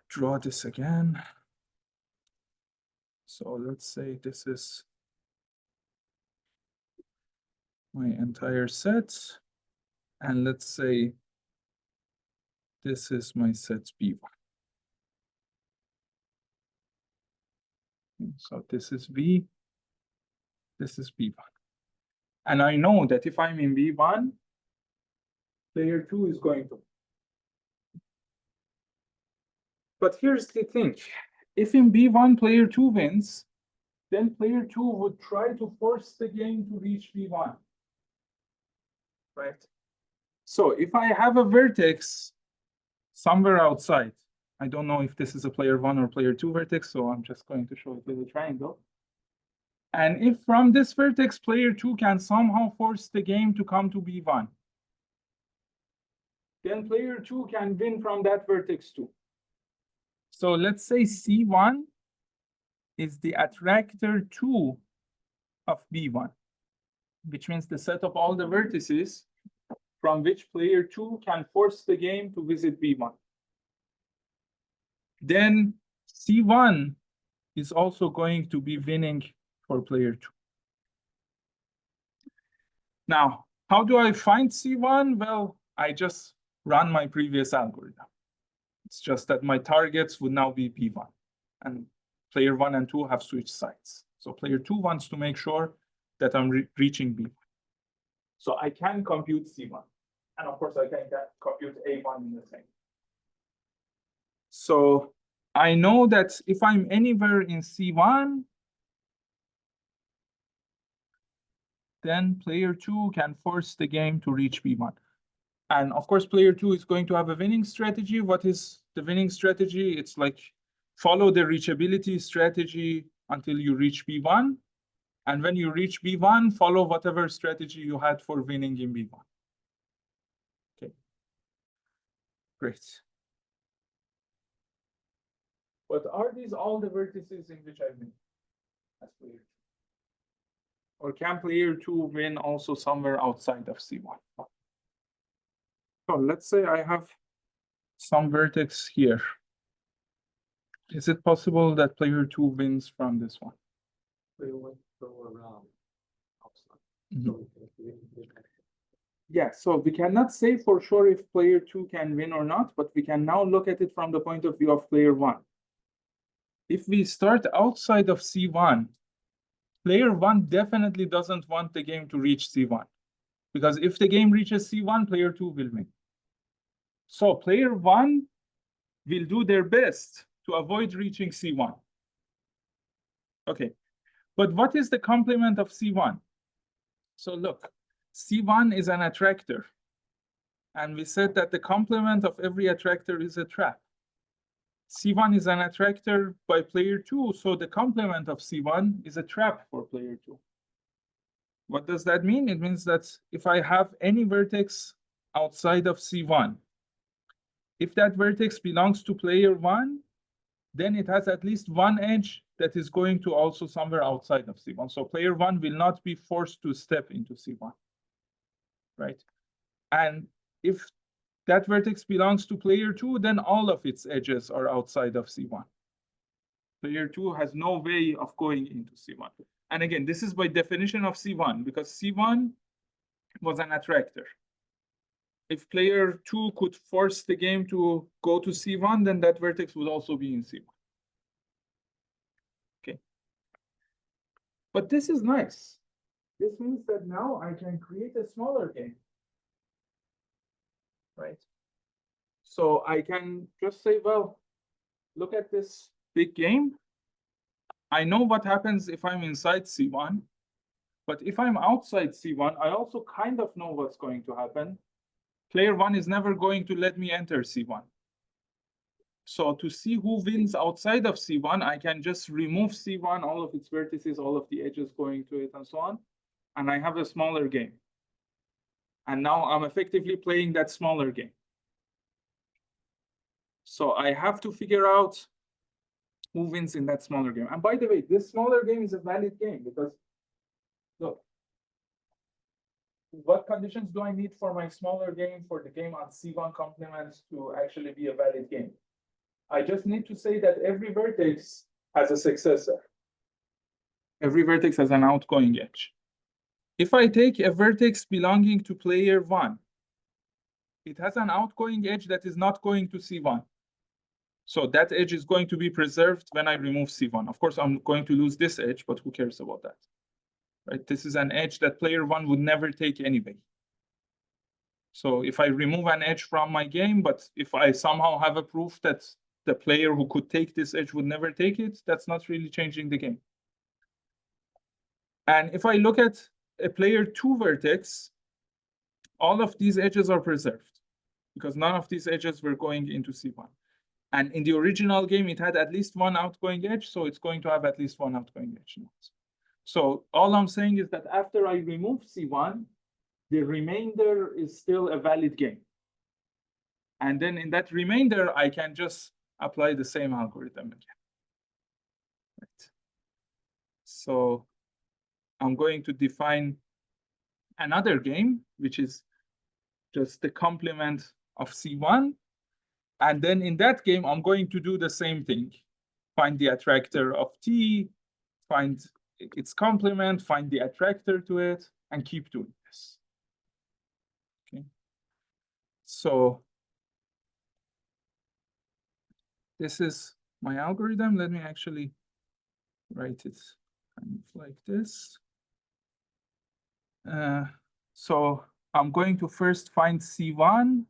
draw this again. So let's say this is my entire set. And let's say this is my set B1. So this is V, this is B1. And I know that if I'm in B1, player 2 is going to. But here's the thing. If in B1 player 2 wins, then player 2 would try to force the game to reach B1. Right? So if I have a vertex somewhere outside, I don't know if this is a player 1 or player 2 vertex, so I'm just going to show it with a triangle. And if from this vertex, player 2 can somehow force the game to come to B1, then player 2 can win from that vertex too. So let's say C1 is the attractor 2 of B1, which means the set of all the vertices from which player 2 can force the game to visit B1. Then C1 is also going to be winning for player 2. Now, how do I find C1? Well, I just run my previous algorithm. It's just that my targets would now be B1, and player 1 and 2 have switched sides. So player 2 wants to make sure that I'm reaching B1. So I can compute C1. And of course, I can compute A1 in the same. So I know that if I'm anywhere in C1, then player 2 can force the game to reach B1. And of course, player 2 is going to have a winning strategy. What is the winning strategy? It's like follow the reachability strategy until you reach B1. And when you reach B1, follow whatever strategy you had for winning in B1. Okay, great. But are these all the vertices in which I win as player 2? Or can player 2 win also somewhere outside of C1? So let's say I have some vertex here. Is it possible that player 2 wins from this one? Player 1 go around outside. Yeah, so we cannot say for sure if player 2 can win or not, but we can now look at it from the point of view of player 1. If we start outside of C1, player 1 definitely doesn't want the game to reach C1. Because if the game reaches C1, player 2 will win. So player 1 will do their best to avoid reaching C1. Okay, but what is the complement of C1? So look, C1 is an attractor. And we said that the complement of every attractor is a trap. C1 is an attractor by player 2, so the complement of C1 is a trap for player 2. What does that mean? It means that if I have any vertex outside of C1, if that vertex belongs to player 1, then it has at least one edge that is going to also somewhere outside of C1. So player 1 will not be forced to step into C1, right? And if that vertex belongs to player 2, then all of its edges are outside of C1. Player 2 has no way of going into C1. And again, this is by definition of C1, because C1 was an attractor. If player 2 could force the game to go to C1, then that vertex would also be in C1. Okay. But this is nice. This means that now I can create a smaller game. Right? So I can just say, well, look at this big game. I know what happens if I'm inside C1, but if I'm outside C1, I also kind of know what's going to happen. Player 1 is never going to let me enter C1. So to see who wins outside of C1, I can just remove C1, all of its vertices, all of the edges going to it, and so on, and I have a smaller game. And now I'm effectively playing that smaller game. So I have to figure out who wins in that smaller game. And by the way, this smaller game is a valid game because, look, what conditions do I need for my smaller game, for the game on C1 complements to actually be a valid game? I just need to say that every vertex has a successor. Every vertex has an outgoing edge. If I take a vertex belonging to player 1, it has an outgoing edge that is not going to C1. So that edge is going to be preserved when I remove C1. Of course, I'm going to lose this edge, but who cares about that? Right? This is an edge that player 1 would never take anyway. So if I remove an edge from my game, but if I somehow have a proof that the player who could take this edge would never take it, that's not really changing the game. And if I look at a player 2 vertex, all of these edges are preserved because none of these edges were going into C1. And in the original game, it had at least one outgoing edge, so it's going to have at least one outgoing edge. So all I'm saying is that after I remove C1, the remainder is still a valid game. And then in that remainder, I can just apply the same algorithm again. Right. So I'm going to define another game, which is just the complement of C1. And then in that game, I'm going to do the same thing. Find the attractor of T, find its complement, find the attractor to it, and keep doing this. Okay. So this is my algorithm. Let me actually write it kind of like this. So I'm going to first find C1.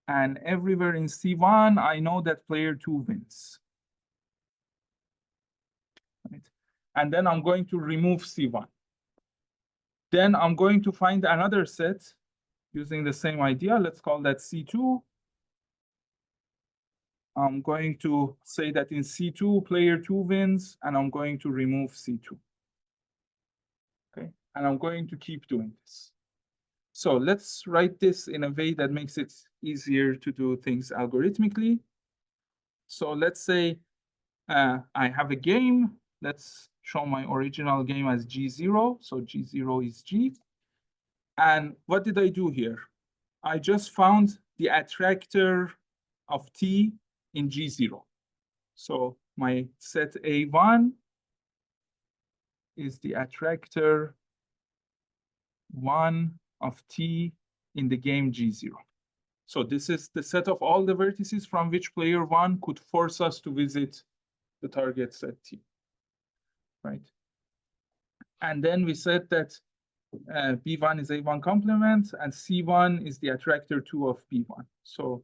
And everywhere in C1, I know that player 2 wins. Right? And then I'm going to remove C1. Then I'm going to find another set using the same idea. Let's call that C2. I'm going to say that in C2, player 2 wins, and I'm going to remove C2. Okay, and I'm going to keep doing this. So let's write this in a way that makes it easier to do things algorithmically. So let's say I have a game. Let's show my original game as G0. So G0 is G. And what did I do here? I just found the attractor of T in G0. So my set A1 is the attractor 1 of T in the game G0. So this is the set of all the vertices from which player 1 could force us to visit the target set T, right? And then we said that B1 is A1 complement and C1 is the attractor 2 of B1. So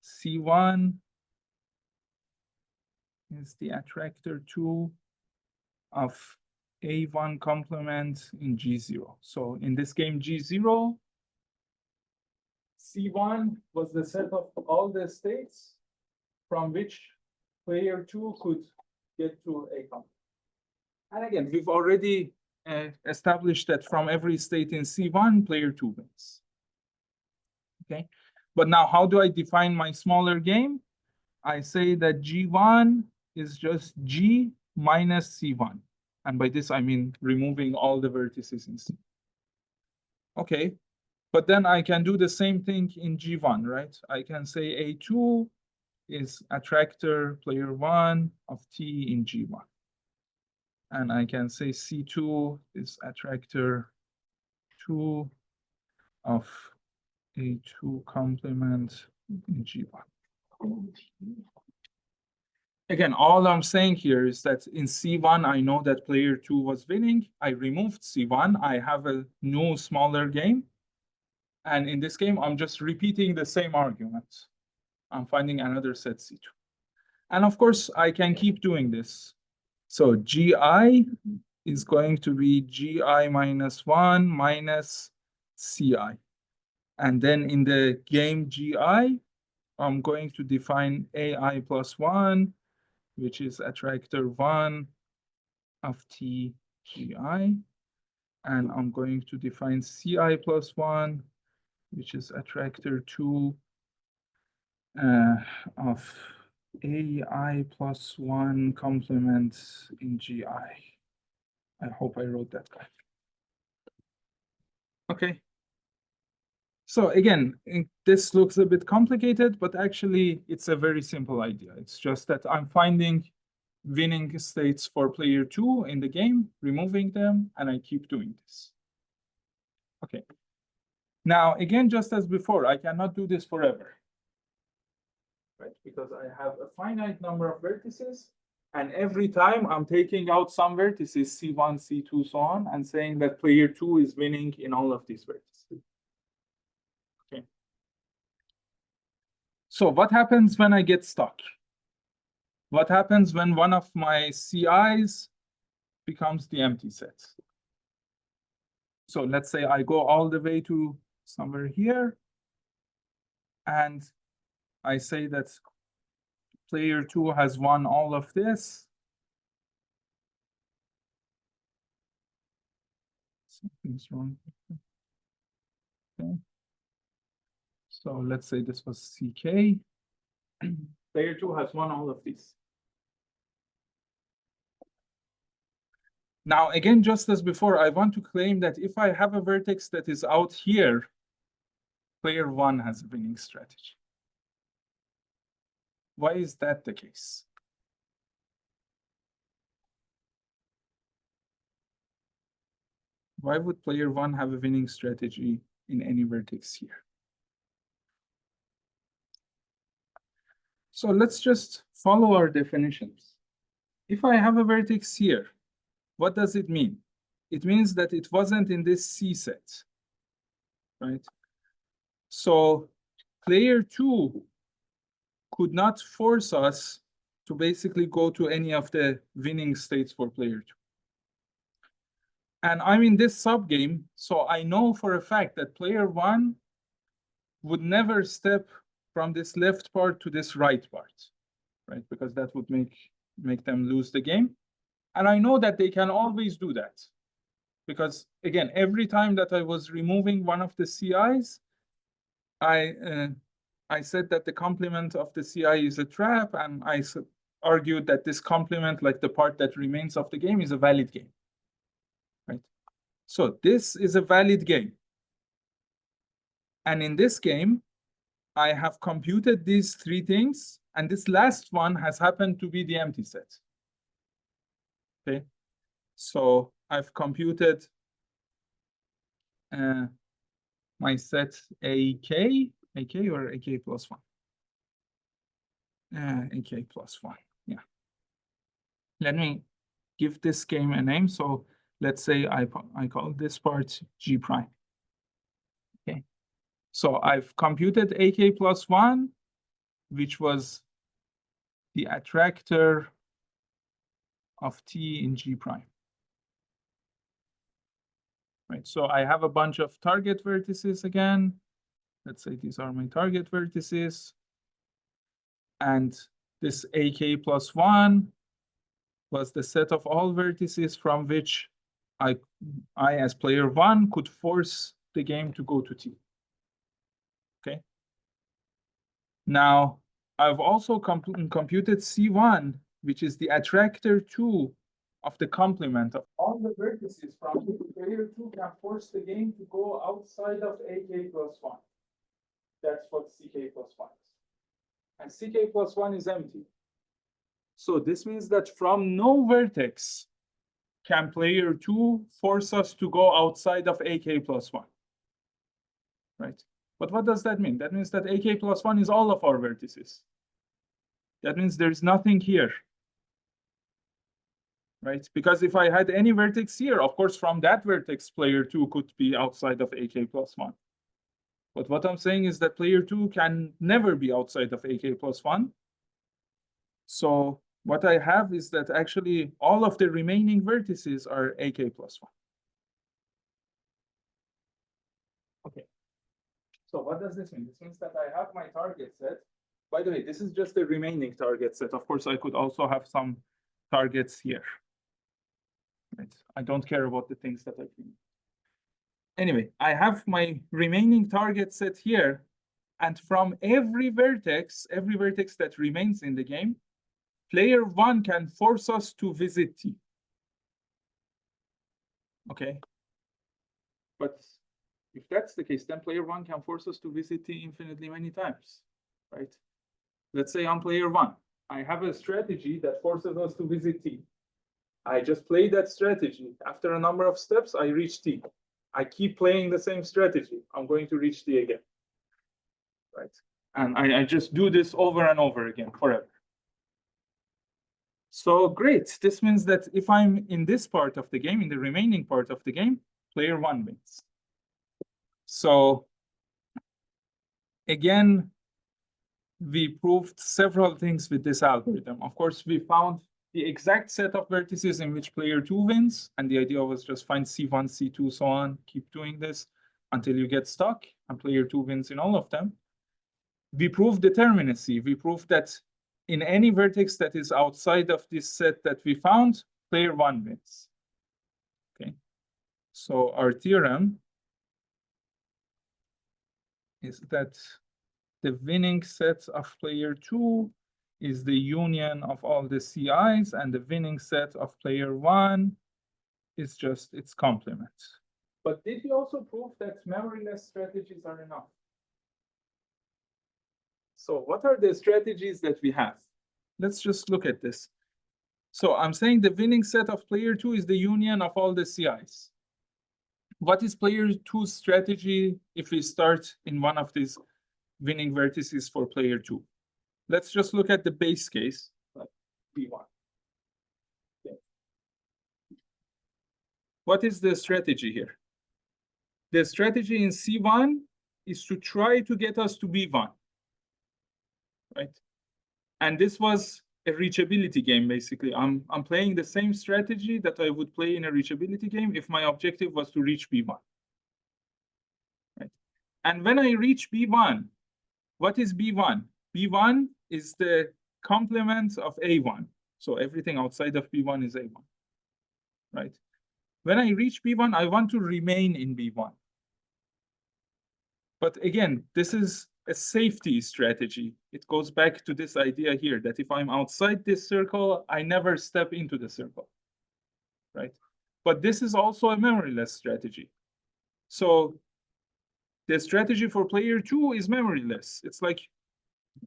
C1 is the attractor 2 of A1 complement in G0. So in this game G0, C1 was the set of all the states from which player 2 could get to A complement. And again, we've already established that from every state in C1, player 2 wins. Okay, but now how do I define my smaller game? I say that G1 is just G minus C1. And by this, I mean removing all the vertices in C. Okay, but then I can do the same thing in G1, right? I can say A2 is attractor player 1 of T in G1. And I can say C2 is attractor 2 of A2 complement in G1. Again, all I'm saying here is that in C1, I know that player 2 was winning. I removed C1. I have a new smaller game. And in this game, I'm just repeating the same argument. I'm finding another set C2. And of course, I can keep doing this. So GI is going to be GI minus 1 minus CI. And then in the game GI, I'm going to define AI plus 1, which is attractor 1 of T GI. And I'm going to define CI plus 1, which is attractor 2 of AI plus 1 complement in GI. I hope I wrote that correctly. Okay. So again, this looks a bit complicated, but actually it's a very simple idea. It's just that I'm finding winning states for player 2 in the game, removing them, and I keep doing this. Okay. Now, again, just as before, I cannot do this forever, right? Because I have a finite number of vertices, and every time I'm taking out some vertices, C1, C2, so on, and saying that player 2 is winning in all of these vertices. Okay. So what happens when I get stuck? What happens when one of my CIs becomes the empty set? So let's say I go all the way to somewhere here, and I say that player 2 has won all of this. Something's wrong. Okay. So let's say this was CK. Player 2 has won all of these. Now, again, just as before, I want to claim that if I have a vertex that is out here, player one has a winning strategy. Why is that the case? Why would player one have a winning strategy in any vertex here? So let's just follow our definitions. If I have a vertex here, what does it mean? It means that it wasn't in this C set, right? So player two could not force us to basically go to any of the winning states for player two. And I'm in this subgame, so I know for a fact that player one would never step from this left part to this right part, right? Because that would make them lose the game. And I know that they can always do that. Because again, every time that I was removing one of the CIs, I said that the complement of the CI is a trap, and I argued that this complement, like the part that remains of the game, is a valid game, right? So this is a valid game. And in this game, I have computed these three things, and this last one has happened to be the empty set. Okay, so I've computed my set AK or AK plus one? AK plus one, yeah. Let me give this game a name. So let's say I call this part G prime. Okay, so I've computed AK plus one, which was the attractor of T in G prime. Right, so I have a bunch of target vertices again. Let's say these are my target vertices. And this AK plus one was the set of all vertices from which I as player one could force the game to go to T. Okay. Now, I've also computed C1, which is the attractor two of the complement of all the vertices from which player two can force the game to go outside of AK plus one. That's what CK plus one is. And CK plus one is empty. So this means that from no vertex can player two force us to go outside of AK plus one, right? But what does that mean? That means that AK plus one is all of our vertices. That means there's nothing here, right? Because if I had any vertex here, of course, from that vertex, player two could be outside of AK plus one. But what I'm saying is that player two can never be outside of AK plus one. So what I have is that actually all of the remaining vertices are AK plus one. Okay. So what does this mean? This means that I have my target set. By the way, this is just the remaining target set. Of course, I could also have some targets here. Right? I don't care about the things that I can. Anyway, I have my remaining target set here. And from every vertex that remains in the game, player one can force us to visit T. Okay. But if that's the case, then player one can force us to visit T infinitely many times, right? Let's say I'm player one. I have a strategy that forces us to visit T. I just play that strategy. After a number of steps, I reach T. I keep playing the same strategy. I'm going to reach T again, right? And I just do this over and over again forever. So great. This means that if I'm in this part of the game, in the remaining part of the game, player one wins. So again, we proved several things with this algorithm. Of course, we found the exact set of vertices in which player two wins. And the idea was just find C1, C2, so on, keep doing this until you get stuck and player two wins in all of them. We proved determinacy. We proved that in any vertex that is outside of this set that we found, player one wins. Okay. So our theorem is that the winning set of player two is the union of all the CIs, and the winning set of player one is just its complement. But did we also prove that memoryless strategies are enough? So what are the strategies that we have? Let's just look at this. So I'm saying the winning set of player 2 is the union of all the CIs. What is player 2's strategy if we start in one of these winning vertices for player 2? Let's just look at the base case, like B1. Okay. What is the strategy here? The strategy in C1 is to try to get us to B1, right? And this was a reachability game, basically. I'm playing the same strategy that I would play in a reachability game if my objective was to reach B1, right? And when I reach B1, what is B1? B1 is the complement of A1. So everything outside of B1 is A1, right? When I reach B1, I want to remain in B1. But again, this is a safety strategy. It goes back to this idea here that if I'm outside this circle, I never step into the circle, right? But this is also a memoryless strategy. So the strategy for player 2 is memoryless. It's like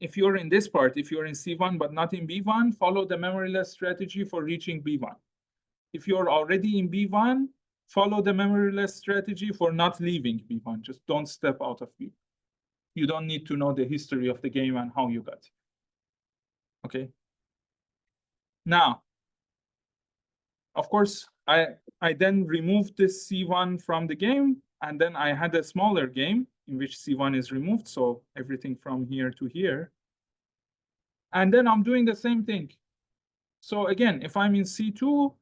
if you're in this part, if you're in C1 but not in B1, follow the memoryless strategy for reaching B1. If you're already in B1, follow the memoryless strategy for not leaving B1. Just don't step out of B1. You don't need to know the history of the game and how you got it. Okay. Now, of course, I then removed this C1 from the game, and then I had a smaller game in which C1 is removed, so everything from here to here. And then I'm doing the same thing. So again, if I'm in C2,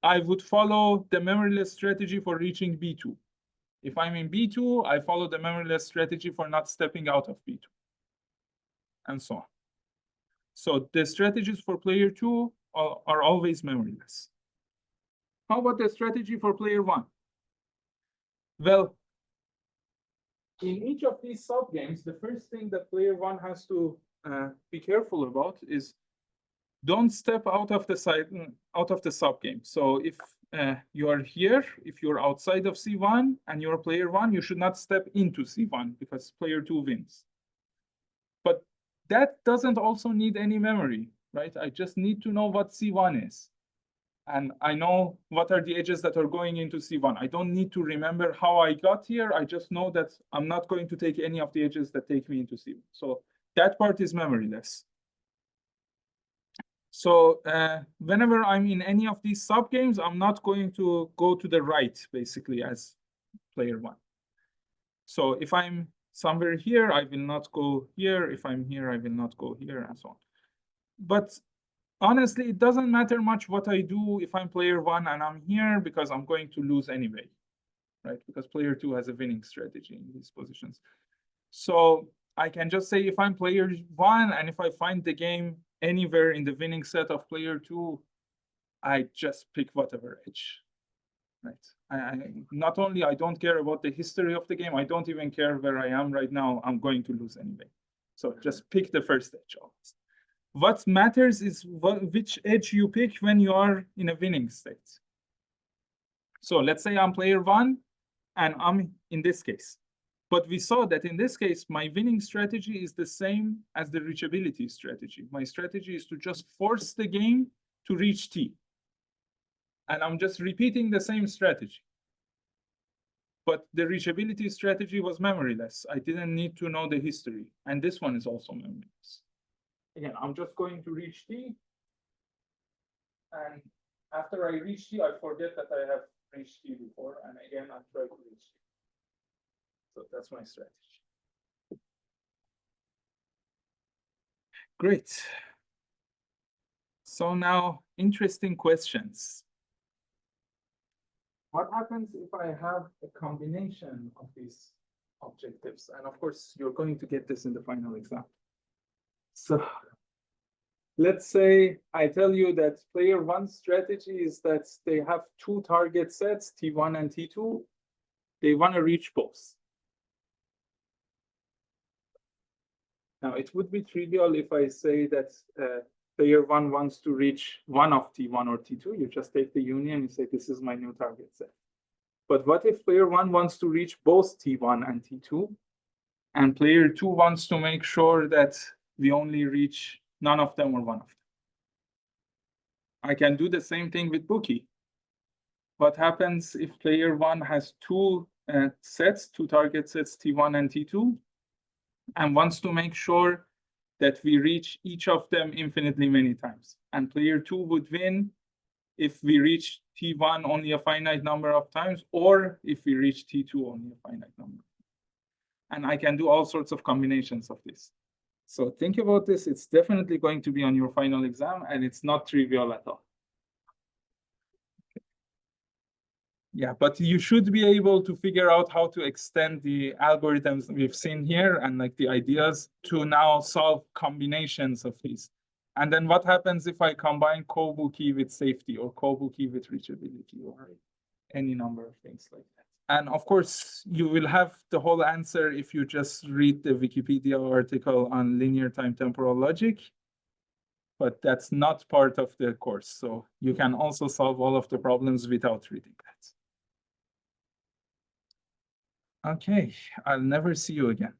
I would follow the memoryless strategy for reaching B2. If I'm in B2, I follow the memoryless strategy for not stepping out of B2, and so on. So the strategies for player 2 are always memoryless. How about the strategy for player 1? Well, in each of these subgames, the first thing that player 1 has to be careful about is don't step out of the subgame. So if you are here, if you're outside of C1 and you're player 1, you should not step into C1 because player 2 wins. But that doesn't also need any memory, right? I just need to know what C1 is. And I know what are the edges that are going into C1. I don't need to remember how I got here. I just know that I'm not going to take any of the edges that take me into C1. So that part is memoryless. So whenever I'm in any of these subgames, I'm not going to go to the right, basically, as player 1. So if I'm somewhere here, I will not go here. If I'm here, I will not go here, and so on. But honestly, it doesn't matter much what I do if I'm player 1 and I'm here, because I'm going to lose anyway, right? Because player 2 has a winning strategy in these positions. So I can just say if I'm player 1 and if I find the game anywhere in the winning set of player 2, I just pick whatever edge, right? Not only I don't care about the history of the game, I don't even care where I am right now. I'm going to lose anyway. So just pick the first edge always. What matters is which edge you pick when you are in a winning state. So let's say I'm player 1 and I'm in this case. But we saw that in this case, my winning strategy is the same as the reachability strategy. My strategy is to just force the game to reach T. And I'm just repeating the same strategy. But the reachability strategy was memoryless. I didn't need to know the history. And this one is also memoryless. Again, I'm just going to reach T. And after I reach T, I forget that I have reached T before. And again, I try to reach T. So that's my strategy. Great. So now, interesting questions. What happens if I have a combination of these objectives? And of course, you're going to get this in the final exam. So let's say I tell you that player 1's strategy is that they have 2 target sets, T1 and T2. They want to reach both. Now, it would be trivial if I say that player one wants to reach one of T1 or T2, you just take the union, you say, this is my new target set. But what if player one wants to reach both T1 and T2, and player two wants to make sure that we only reach none of them or one of them? I can do the same thing with bookie. What happens if player one has two sets, two target sets, T1 and T2, and wants to make sure that we reach each of them infinitely many times? And player two would win if we reach T1 only a finite number of times, or if we reach T2 only a finite number. And I can do all sorts of combinations of this. So think about this. It's definitely going to be on your final exam, and it's not trivial at all. Yeah, but you should be able to figure out how to extend the algorithms we've seen here and like the ideas to now solve combinations of these. And then what happens if I combine Kobuki with safety or Kobuki with reachability or any number of things like that? And of course, you will have the whole answer if you just read the Wikipedia article on linear time temporal logic, but that's not part of the course. So you can also solve all of the problems without reading that. Okay, I'll never see you again.